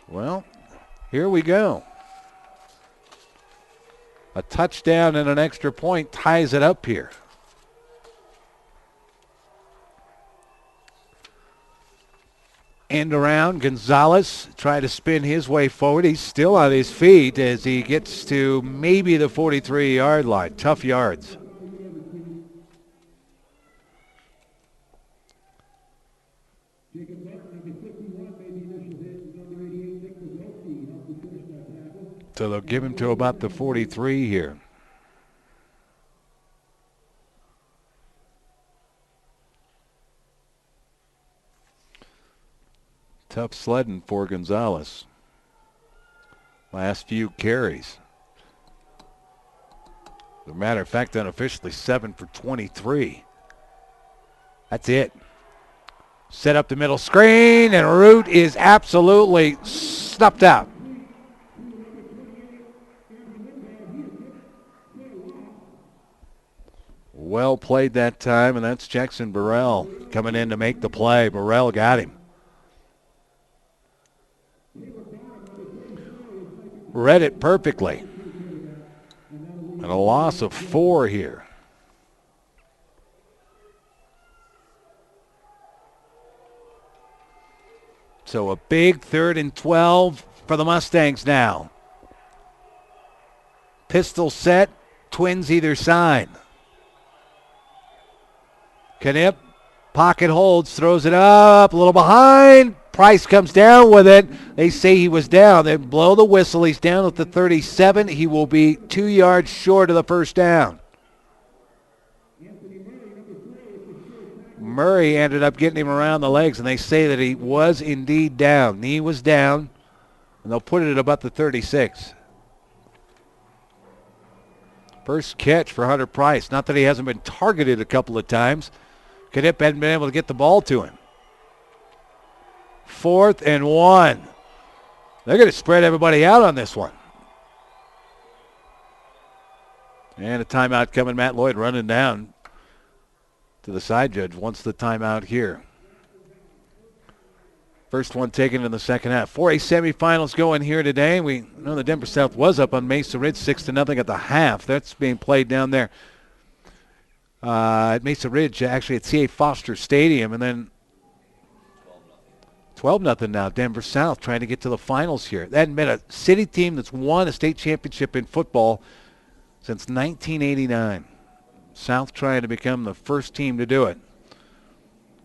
Well, here we go. A touchdown and an extra point ties it up here. End around, Gonzalez trying to spin his way forward. He's still on his feet as he gets to maybe the 43-yard line. Tough yards. So they'll give him to about the 43 here. Tough sledding for Gonzalez. Last few carries. As a matter of fact, unofficially 7 for 23. That's it. Set up the middle screen, and Root is absolutely snuffed out. Well played that time, and that's Jackson Burrell coming in to make the play. Burrell got him. Read it perfectly. And a loss of 4 here. So a big 3rd and 12 for the Mustangs now. Pistol set, Twins either side. Knipp, pocket holds, throws it up, a little behind. Price comes down with it. They say he was down. They blow the whistle. He's down at the 37. He will be 2 yards short of the first down. Murray ended up getting him around the legs, and they say that he was indeed down. Knee was down, and they'll put it at about the 36. First catch for Hunter Price. Not that he hasn't been targeted a couple of times. Knipp hadn't been able to get the ball to him. 4th and 1. They're going to spread everybody out on this one. And a timeout coming. Matt Lloyd running down to the side judge. Wants the timeout here. First one taken in the second half. 4A semifinals going here today. We know the Denver South was up on Mesa Ridge 6-0 at the half. That's being played down there at Mesa Ridge, actually at C.A. Foster Stadium. And then 12-0 now. Denver South trying to get to the finals here. That hadn't been a city team that's won a state championship in football since 1989. South trying to become the first team to do it.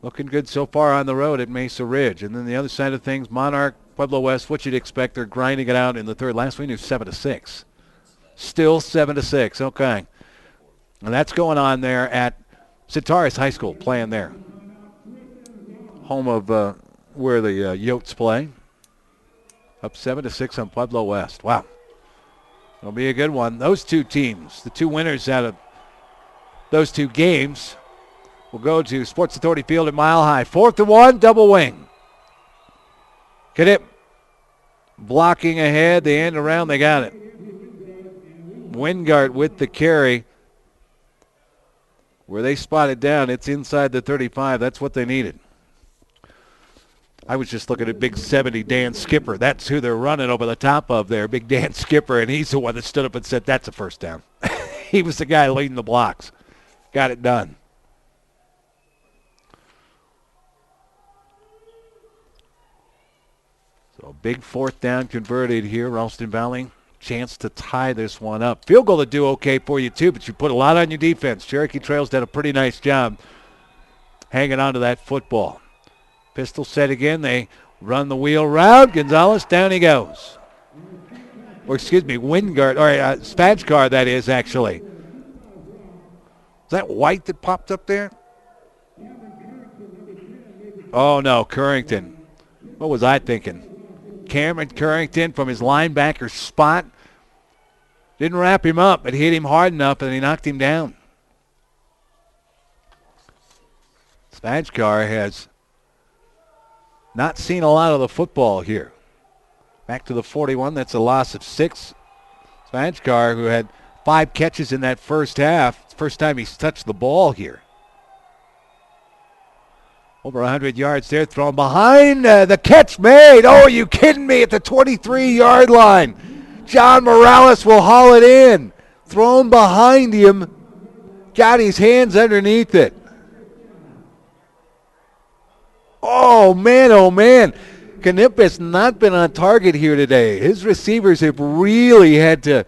Looking good so far on the road at Mesa Ridge. And then the other side of things, Monarch, Pueblo West, what you'd expect, they're grinding it out in the third. Last we knew 7-6. Still 7-6, okay. And that's going on there at Centaurus High School, playing there. Home of where the Yotes play. Up 7-6 on Pueblo West. Wow. It'll be a good one. Those two teams, the two winners out of those two games, will go to Sports Authority Field at Mile High. 4th and 1, double wing. Knipp blocking ahead. The end around, they got it. Wingart with the carry. Where they spot it down, it's inside the 35. That's what they needed. I was just looking at Big 70, Dan Skipper. That's who they're running over the top of there, Big Dan Skipper, and he's the one that stood up and said, that's a first down. He was the guy leading the blocks. Got it done. So big 4th down converted here. Ralston Valley, chance to tie this one up. Field goal to do okay for you too, but you put a lot on your defense. Cherokee Trails did a pretty nice job hanging on to that football. Pistol set again. They run the wheel round. Gonzalez, down he goes. Or excuse me, Wingard, or Spatchkar, that is actually. Is that White that popped up there? Oh no, Currington. What was I thinking? Cameron Currington from his linebacker spot. Didn't wrap him up, but hit him hard enough and he knocked him down. Spatchkar has not seen a lot of the football here. Back to the 41. That's a loss of 6. Spatchkar, who had 5 catches in that first half. First time he's touched the ball here. Over 100 yards there, thrown behind. The catch made. Oh, are you kidding me? At the 23-yard line. John Morales will haul it in. Thrown behind him. Got his hands underneath it. Oh, man. Knipp has not been on target here today. His receivers have really had to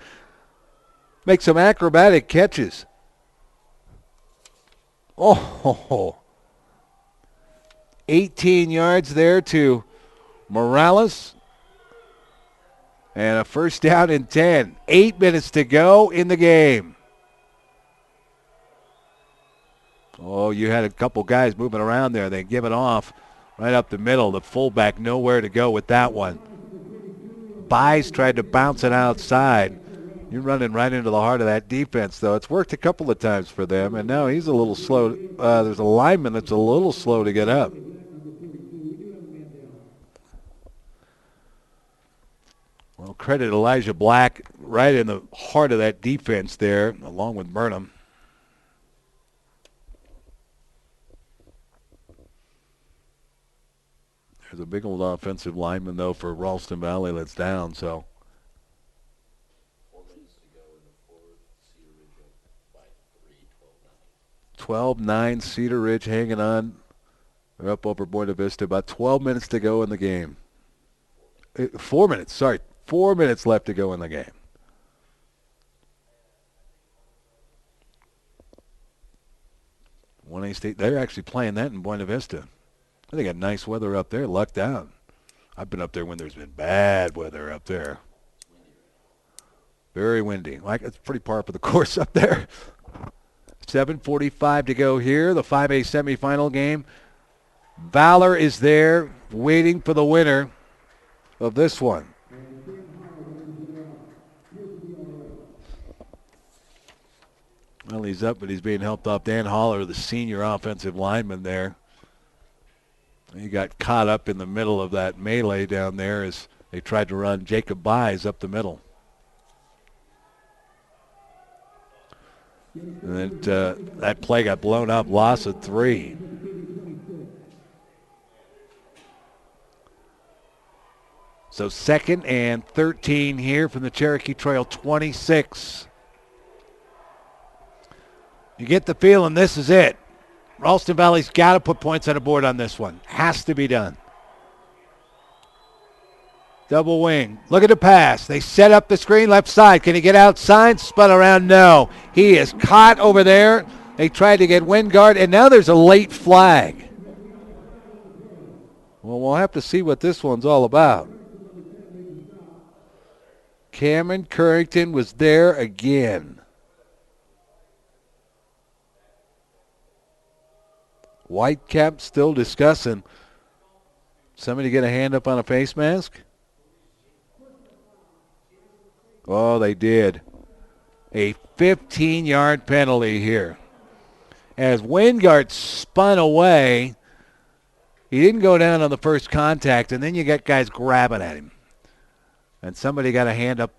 make some acrobatic catches. Oh, 18 yards there to Morales. And a first down and 10. 8 minutes to go in the game. Oh, you had a couple guys moving around there. They give it off right up the middle. The fullback nowhere to go with that one. Buys tried to bounce it outside. You're running right into the heart of that defense, though. It's worked a couple of times for them, and now he's a little slow. There's a lineman that's a little slow to get up. Well, credit Elijah Black right in the heart of that defense there, along with Burnham. There's a big old offensive lineman, though, for Ralston Valley that's down, so. 4 minutes to go in the fourth. Cedar Ridge up by 3, 12-9. 12-9, Cedar Ridge hanging on. They're up over Buena Vista. About 12 minutes to go in the game. 4 minutes, sorry. 4 minutes left to go in the game. One A State, they're actually playing that in Buena Vista. They got nice weather up there, lucked out. I've been up there when there's been bad weather up there. Very windy. Like, it's pretty par for the course up there. 7:45 to go here, the 5A semifinal game. Valor is there waiting for the winner of this one. Well, he's up, but he's being helped off. Dan Holler, the senior offensive lineman there. He got caught up in the middle of that melee down there as they tried to run Jacob Byes up the middle. And that play got blown up, loss of 3. So 2nd and 13 here from the Cherokee Trail 26. You get the feeling this is it. Ralston Valley's got to put points on the board on this one. Has to be done. Double wing. Look at the pass. They set up the screen left side. Can he get outside? Spun around. No. He is caught over there. They tried to get Wingard, and now there's a late flag. Well, we'll have to see what this one's all about. Cameron Currington was there again. Whitecap still discussing. Somebody get a hand up on a face mask? Oh, they did. A 15-yard penalty here. As Wingard spun away, he didn't go down on the first contact, and then you got guys grabbing at him. And somebody got a hand up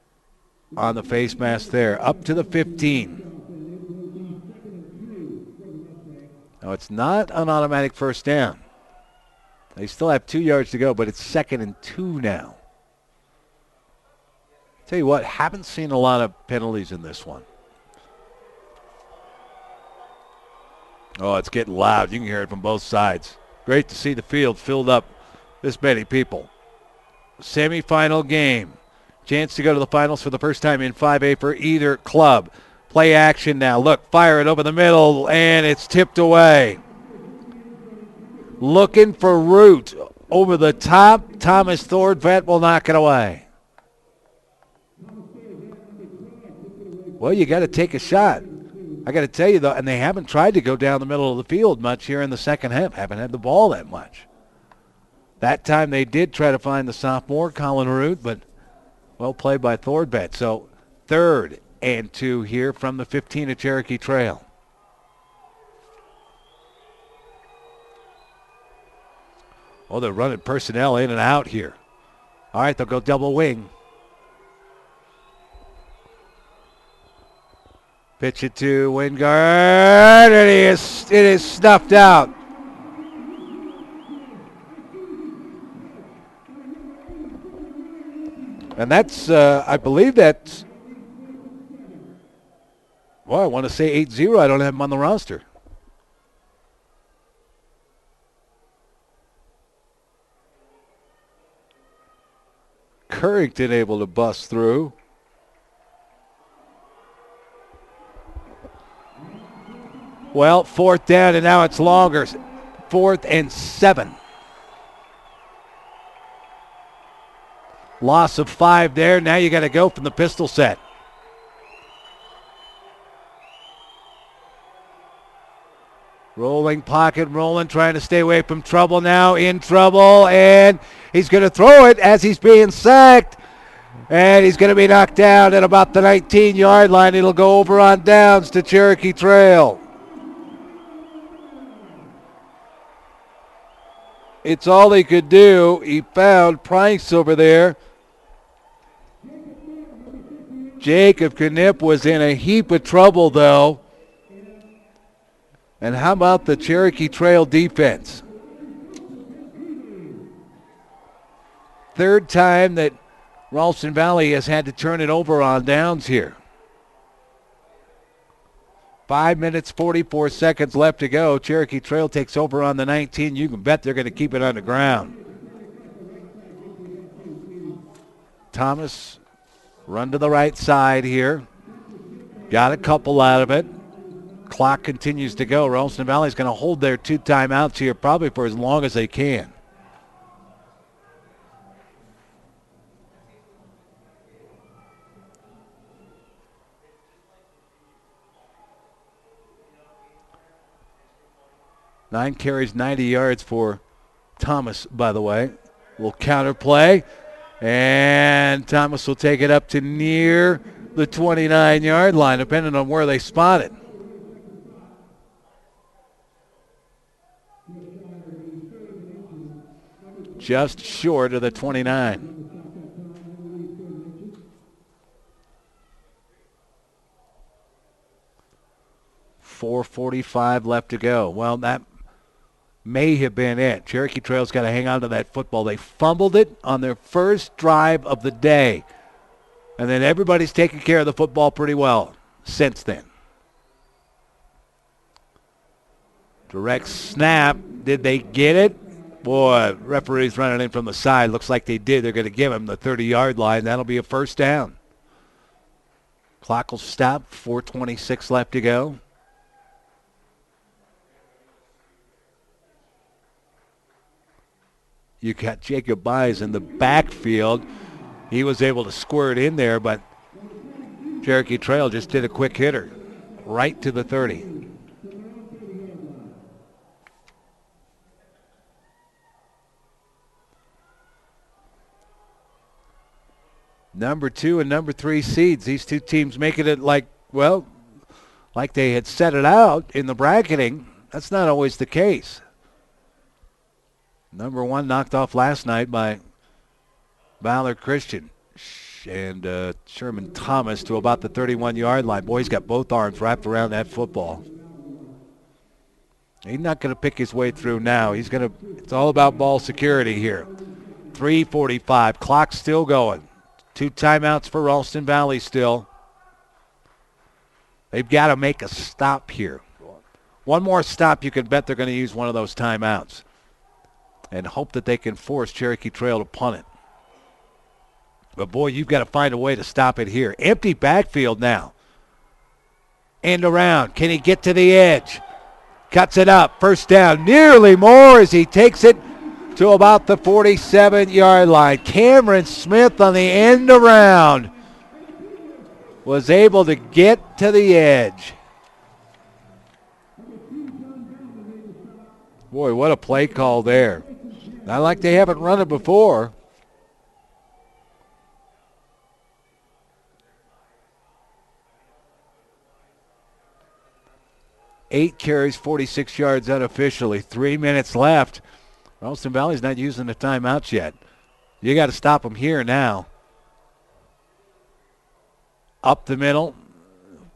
on the face mask there, up to the 15. Now, it's not an automatic first down. They still have 2 yards to go, but it's 2nd and 2 now. Tell you what, haven't seen a lot of penalties in this one. Oh, it's getting loud. You can hear it from both sides. Great to see the field filled up, this many people. Semifinal game. Chance to go to the finals for the first time in 5A for either club. Play action now. Look, fire it over the middle, and it's tipped away. Looking for Root over the top. Thomas Thordvet will knock it away. Well, you got to take a shot. I got to tell you, though, and they haven't tried to go down the middle of the field much here in the second half. Haven't had the ball that much. That time they did try to find the sophomore, Colin Root, but well played by Thordvet. So 3rd and 2 here from the 15 of Cherokee Trail. Oh, they're running personnel in and out here. All right, they'll go double wing. Pitch it to Wingard, and it is snuffed out. And that's, I believe that's, well, I want to say 8-0. I don't have him on the roster. Currington able to bust through. Well, 4th down, and now it's longer. 4th and 7. Loss of 5 there. Now you got to go from the pistol set. Rolling pocket, rolling, trying to stay away from trouble now. In trouble, and he's going to throw it as he's being sacked. And he's going to be knocked down at about the 19-yard line. It'll go over on downs to Cherokee Trail. It's all he could do. He found Price over there. Jacob Knipp was in a heap of trouble, though. And how about the Cherokee Trail defense? 3rd time that Ralston Valley has had to turn it over on downs here. 5 minutes, 44 seconds left to go. Cherokee Trail takes over on the 19. You can bet they're going to keep it on the ground. Thomas, run to the right side here. Got a couple out of it. Clock continues to go. Ralston Valley's going to hold their 2 timeouts here probably for as long as they can. 9 carries, 90 yards for Thomas, by the way. Will counter play, and Thomas will take it up to near the 29-yard line, depending on where they spot it. Just short of the 29. 4:45 left to go. Well, that may have been it. Cherokee Trail's got to hang on to that football. They fumbled it on their first drive of the day. And then everybody's taken care of the football pretty well since then. Direct snap. Did they get it? Boy, referee's running in from the side. Looks like they did. They're going to give him the 30-yard line. That'll be a first down. Clock will stop. 4:26 left to go. You got Jacob Byes in the backfield. He was able to squirt in there, but Cherokee Trail just did a quick hitter right to the 30. Number 2 and number 3 seeds. These two teams making it like they had set it out in the bracketing. That's not always the case. Number 1 knocked off last night by Valor Christian and Sherman Thomas to about the 31-yard line. Boy, he's got both arms wrapped around that football. He's not going to pick his way through now. It's all about ball security here. 3:45, clock still going. 2 timeouts for Ralston Valley still. They've got to make a stop here. One more stop, you can bet they're going to use one of those timeouts and hope that they can force Cherokee Trail to punt it. But, boy, you've got to find a way to stop it here. Empty backfield now. End around. Can he get to the edge? Cuts it up. First down. Nearly more as he takes it to about the 47-yard line. Cameron Smith on the end around was able to get to the edge. Boy, what a play call there. Not like they haven't run it before. Eight carries, 46 yards unofficially. 3 minutes left. Ralston Valley's not using the timeouts yet. You got to stop them here now. Up the middle.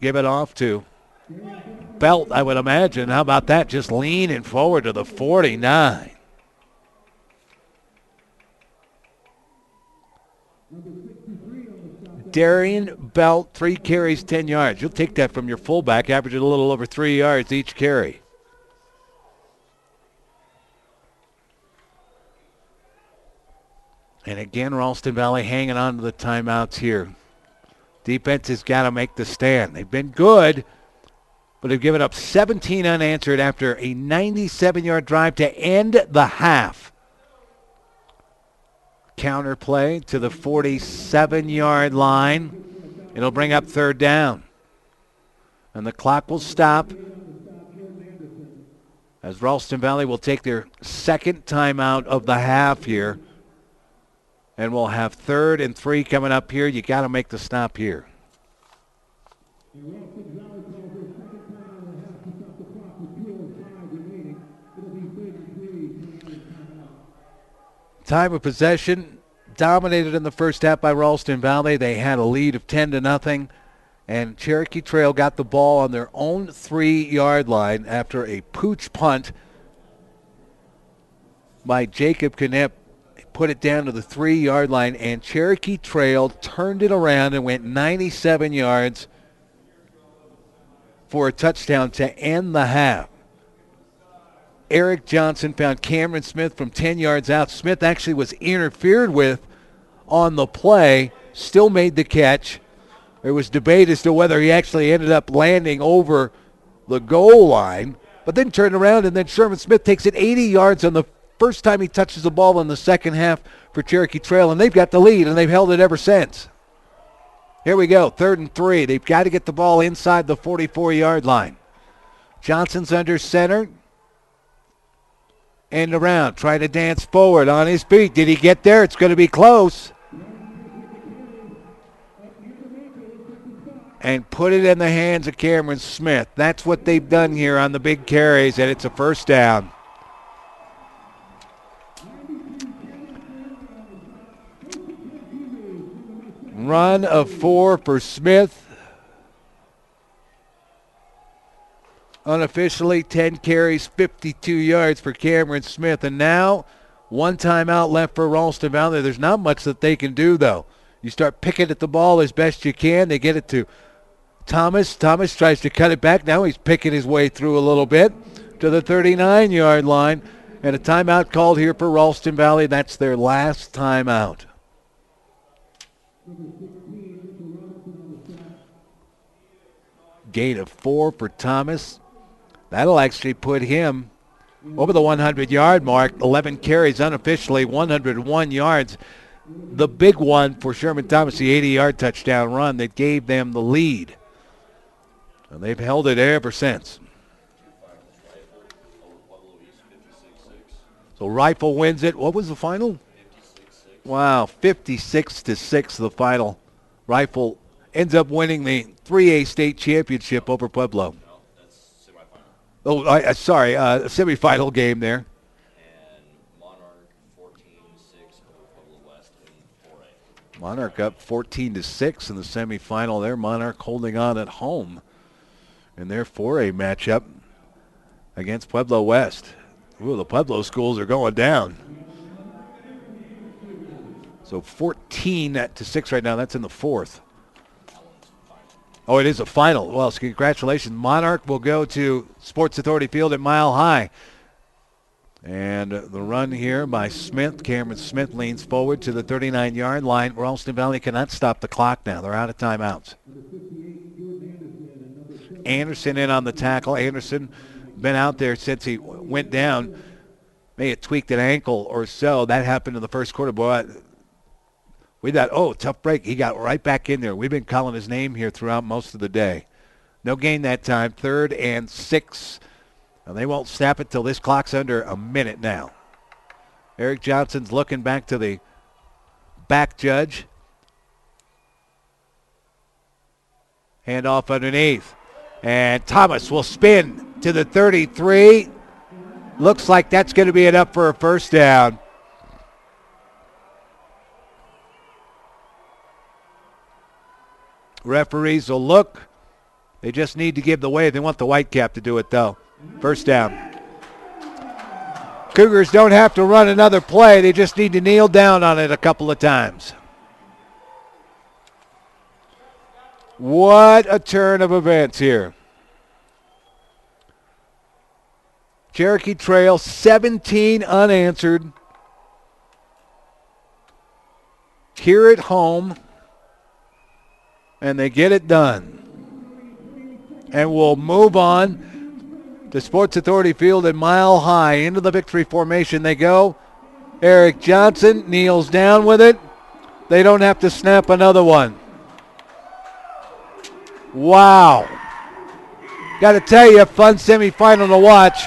Give it off to Belt, I would imagine. How about that? Just leaning forward to the 49. Darian Belt, 3 carries, 10 yards. You'll take that from your fullback, averaging a little over 3 yards each carry. And again, Ralston Valley hanging on to the timeouts here. Defense has got to make the stand. They've been good, but they've given up 17 unanswered after a 97-yard drive to end the half. Counter play to the 47-yard line. It'll bring up third down. And the clock will stop as Ralston Valley will take their second timeout of the half here. And we'll have 3rd and 3 coming up here. You got to make the stop here. Time of possession dominated in the first half by Ralston Valley. They had a lead of 10-0, and Cherokee Trail got the ball on their own 3-yard line after a pooch punt by Jacob Knipp. Put it down to the 3-yard line, and Cherokee Trail turned it around and went 97 yards for a touchdown to end the half. Eric Johnson found Cameron Smith from 10 yards out. Smith actually was interfered with on the play, still made the catch. There was debate as to whether he actually ended up landing over the goal line, but then turned around, and then Sherman Smith takes it 80 yards on the first time he touches the ball in the second half for Cherokee Trail, and they've got the lead, and they've held it ever since. Here we go, 3rd and 3. They've got to get the ball inside the 44-yard line. Johnson's under center. End around, trying to dance forward on his feet. Did he get there? It's going to be close. And put it in the hands of Cameron Smith. That's what they've done here on the big carries, and it's a first down. Run of 4 for Smith. Unofficially, 10 carries, 52 yards for Cameron Smith. And now, one timeout left for Ralston Valley. There's not much that they can do, though. You start picking at the ball as best you can. They get it to Thomas. Thomas tries to cut it back. Now he's picking his way through a little bit to the 39-yard line. And a timeout called here for Ralston Valley. That's their last timeout. Gain of 4 for Thomas. That'll actually put him over the 100-yard mark. 11 carries unofficially, 101 yards. The big one for Sherman Thomas, the 80-yard touchdown run that gave them the lead. And they've held it ever since. So Rifle wins it. What was the final? 56-6. Wow, 56-6 the final. Rifle ends up winning the 3A state championship over Pueblo. No, that's semifinal. Oh, semifinal game there. And Monarch 14-6 over Pueblo West in 4A. Monarch up 14-6 in the semifinal there. Monarch holding on at home in their 4A matchup against Pueblo West. Ooh, the Pueblo schools are going down. So 14-6 right now. That's in the fourth. Oh, it is a final. Well, so congratulations. Monarch will go to Sports Authority Field at Mile High. And the run here by Smith. Cameron Smith leans forward to the 39-yard line. Ralston Valley cannot stop the clock now. They're out of timeouts. Anderson in on the tackle. Anderson been out there since he went down. May have tweaked an ankle or so. That happened in the first quarter. Boy, we thought, oh, tough break. He got right back in there. We've been calling his name here throughout most of the day. No gain that time. 3rd and 6. And they won't snap it till this clock's under a minute now. Eric Johnson's looking back to the back judge. Hand off underneath. And Thomas will spin to the 33. Looks like that's going to be enough for a first down. Referees will look. They just need to give the wave. They want the white cap to do it, though. First down. Cougars don't have to run another play. They just need to kneel down on it a couple of times. What a turn of events here. Cherokee Trail, 17 unanswered. Here at home. And they get it done. And we'll move on to Sports Authority Field at Mile High. Into the victory formation they go. Eric Johnson kneels down with it. They don't have to snap another one. Wow. Got to tell you, a fun semifinal to watch.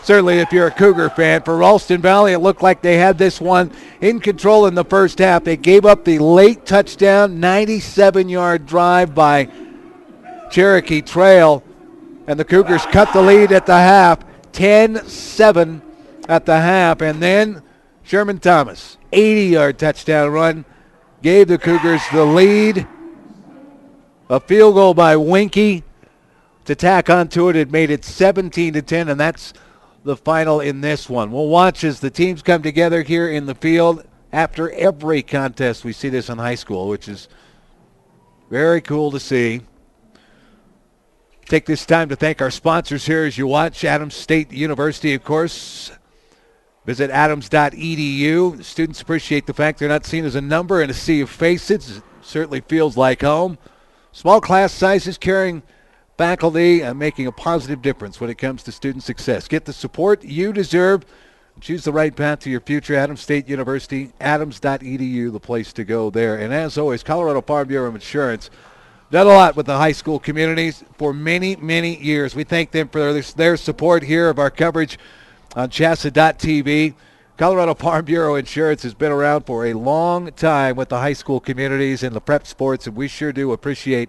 Certainly if you're a Cougar fan. For Ralston Valley, it looked like they had this one in control in the first half. They gave up the late touchdown, 97-yard drive by Cherokee Trail. And the Cougars cut the lead at the half, 10-7 at the half. And then Sherman Thomas, 80-yard touchdown run, gave the Cougars the lead. A field goal by Winky to tack onto it. It made it 17-10, and that's the final in this one. We'll watch as the teams come together here in the field. After every contest, we see this in high school, which is very cool to see. Take this time to thank our sponsors here as you watch. Adams State University, of course. Visit adams.edu. Students appreciate the fact they're not seen as a number in a sea of faces. It certainly feels like home. Small class sizes carrying faculty and making a positive difference when it comes to student success. Get the support you deserve. Choose the right path to your future. Adams State University, adams.edu, the place to go there. And as always, Colorado Farm Bureau of Insurance done a lot with the high school communities for many, many years. We thank them for their support here of our coverage on CHSAA.tv. Colorado Farm Bureau Insurance has been around for a long time with the high school communities and the prep sports, and we sure do appreciate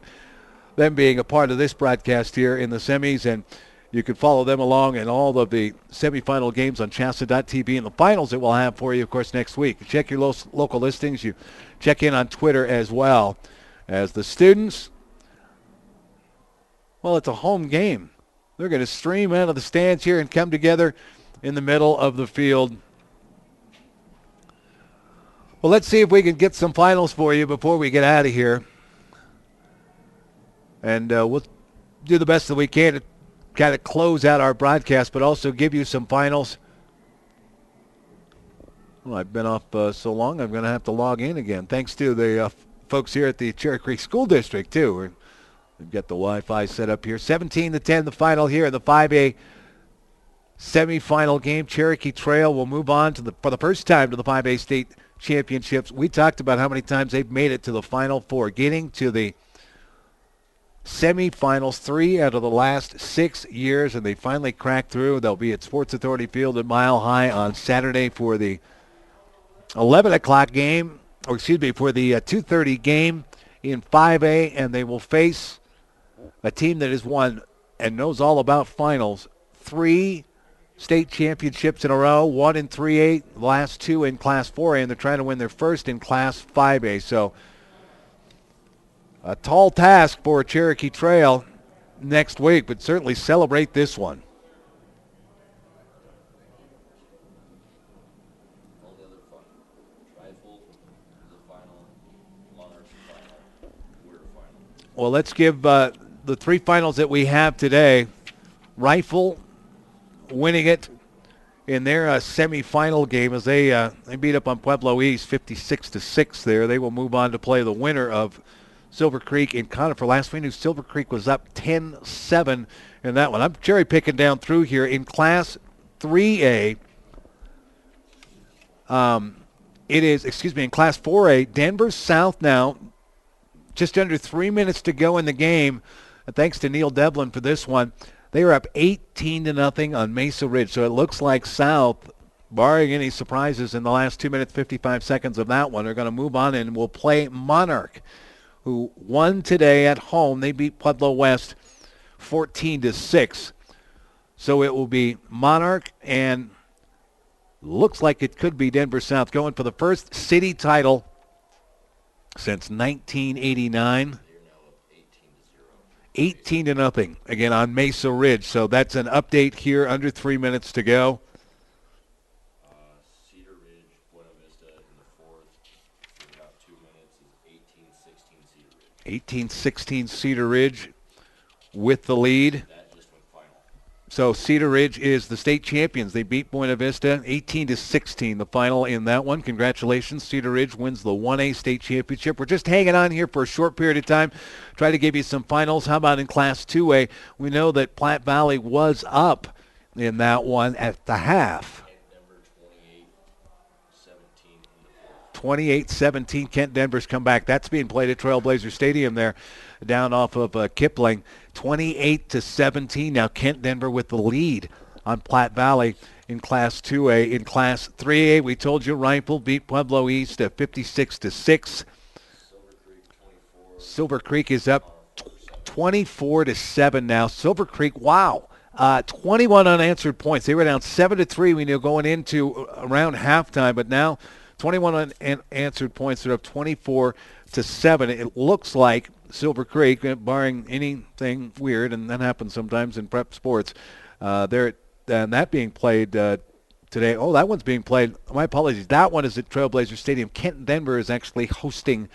them being a part of this broadcast here in the semis. And you can follow them along in all of the semifinal games on CHSAA.tv and the finals that we'll have for you, of course, next week. Check your local listings. You check in on Twitter as well. As the students, well, it's a home game. They're going to stream out of the stands here and come together in the middle of the field. Well, let's see if we can get some finals for you before we get out of here. And we'll do the best that we can to kind of close out our broadcast, but also give you some finals. Well, I've been off so long, I'm going to have to log in again. Thanks to the folks here at the Cherokee School District, too. We've got the Wi-Fi set up here. 17-10, the final here in the 5A semifinal game. Cherokee Trail will move on to for the first time to the 5A state championships. We talked about how many times they've made it to the Final Four, getting to the semifinals 3 out of the last 6 years, and they finally cracked through. They'll be at Sports Authority Field at Mile High on Saturday for the 11 o'clock game, for the 2:30 game in 5A, and they will face a team that has won and knows all about finals. 3 state championships in a row, 1 in 3A, the last 2 in Class 4A, and they're trying to win their first in Class 5A. So a tall task for Cherokee Trail next week, but certainly celebrate this one. All the other fun. Trifle, the final, Monarchs final, we're final. Well, let's give the 3 finals that we have today. Rifle winning it in their semifinal game as they beat up on Pueblo East 56-6 there. They will move on to play the winner of Silver Creek and Conifer. Last we knew Silver Creek was up 10-7 in that one. I'm cherry picking down through here in Class 3A. In Class 4A, Denver South now, just under 3 minutes to go in the game. Thanks to Neil Devlin for this one. They are up 18-0 on Mesa Ridge. So it looks like South, barring any surprises in the last 2 minutes, 55 seconds of that one, are going to move on and will play Monarch, who won today at home. They beat Pueblo West 14-6. So it will be Monarch and looks like it could be Denver South going for the first city title since 1989. 18-0 again on Mesa Ridge. So that's an update here, under 3 minutes to go. Cedar Ridge, Buena Vista in the fourth. In about 2 minutes is 18-16 Cedar Ridge. 18-16 Cedar Ridge with the lead. That just went final. So Cedar Ridge is the state champions. They beat Buena Vista 18-16, the final in that one. Congratulations. Cedar Ridge wins the 1A state championship. We're just hanging on here for a short period of time. Try to give you some finals. How about in Class 2A? We know that Platte Valley was up in that one at the half. Denver 28-17 in the fourth. 28-17, Kent Denver's come back. That's being played at Trailblazer Stadium there down off of Kipling. 28-17. Now Kent Denver with the lead on Platte Valley in Class 2A. In Class 3A, we told you Rifle beat Pueblo East at 56-6. Silver Creek is up 24-7 now. Silver Creek, wow. 21 unanswered points. They were down 7-3 we knew going into around halftime, but now 21 unanswered points. They're up 24-7. It looks like Silver Creek, barring anything weird, and that happens sometimes in prep sports, and that being played today. Oh, that one's being played. My apologies. That one is at Trailblazer Stadium. Kent Denver is actually hosting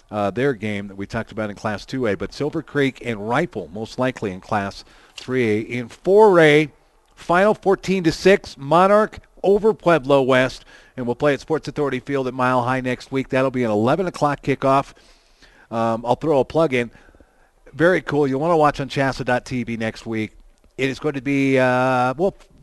their game that we talked about in Class 2A, but Silver Creek and Rifle most likely in Class 3A. In 4A, final 14-6, Monarch over Pueblo West, and we'll play at Sports Authority Field at Mile High next week. That'll be an 11 o'clock kickoff. I'll throw a plug in. Very cool. You'll want to watch on CHSAA.tv next week. It is going to be,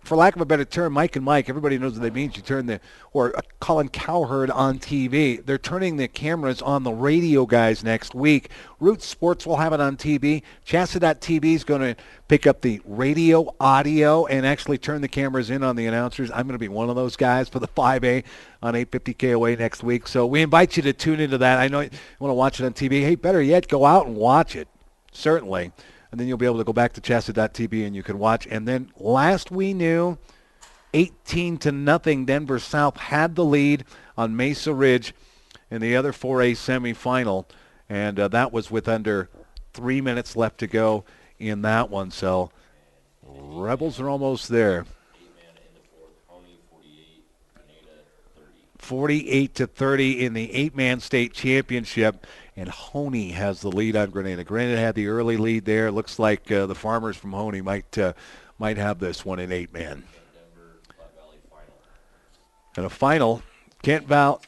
for lack of a better term, Mike and Mike, everybody knows what that means. You turn or Colin Cowherd on TV. They're turning the cameras on the radio guys next week. Root Sports will have it on TV. CHSAA.tv is going to pick up the radio audio and actually turn the cameras in on the announcers. I'm going to be one of those guys for the 5A on 850 KOA next week. So we invite you to tune into that. I know you want to watch it on TV. Hey, better yet, go out and watch it, certainly. And then you'll be able to go back to CHSAA.tv and you can watch. And then last we knew, 18-0, Denver South had the lead on Mesa Ridge in the other 4A semifinal. And that was with under 3 minutes left to go in that one. So Rebels are almost there. 48-30 in the 8-man state championship. And Honey has the lead on Grenada. Grenada had the early lead there. It looks like the Farmers from Honey might have this one in 8-man. And a final, Kent Val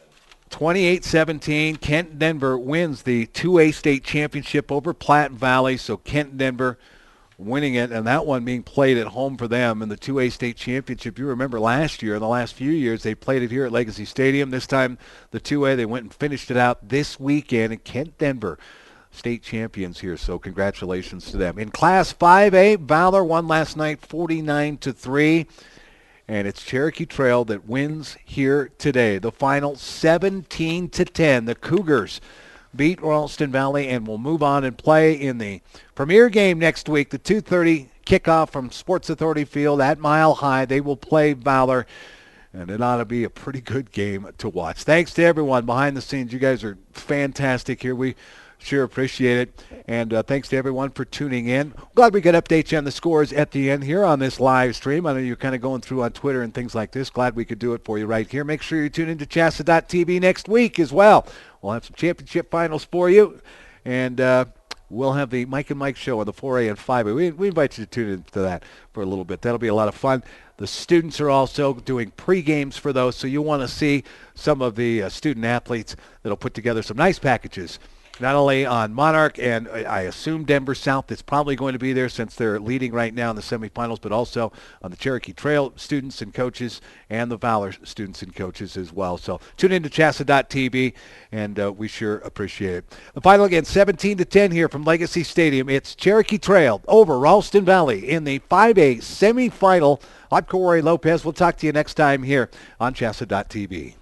28-17. Kent Denver wins the 2A state championship over Platte Valley. So Kent Denver winning it, and that one being played at home for them in the 2A state championship. You remember last year, in the last few years, they played it here at Legacy Stadium. This time, the 2A, they went and finished it out this weekend, and Kent Denver state champions here, so congratulations to them. In Class 5A, Valor won last night 49-3, and it's Cherokee Trail that wins here today. The final 17-10. The Cougars beat Ralston Valley and will move on and play in the premier game next week, the 2:30 kickoff from Sports Authority Field at Mile High. They will play Valor, and it ought to be a pretty good game to watch. Thanks to everyone behind the scenes. You guys are fantastic here. We sure appreciate it. And thanks to everyone for tuning in. Glad we could update you on the scores at the end here on this live stream. I know you're kind of going through on Twitter and things like this. Glad we could do it for you right here. Make sure you tune into CHSAA.tv next week as well. We'll have some championship finals for you. And we'll have the Mike and Mike show on the 4A and 5A. We invite you to tune into that for a little bit. That'll be a lot of fun. The students are also doing pre-games for those, so you'll want to see some of the student athletes that'll put together some nice packages, not only on Monarch and I assume Denver South is probably going to be there since they're leading right now in the semifinals, but also on the Cherokee Trail students and coaches and the Valor students and coaches as well. So tune in to CHSAA.tv, and we sure appreciate it. The final again, 17-10 here from Legacy Stadium. It's Cherokee Trail over Ralston Valley in the 5A semifinal. I'm Corey Lopez. We'll talk to you next time here on CHSAA.tv.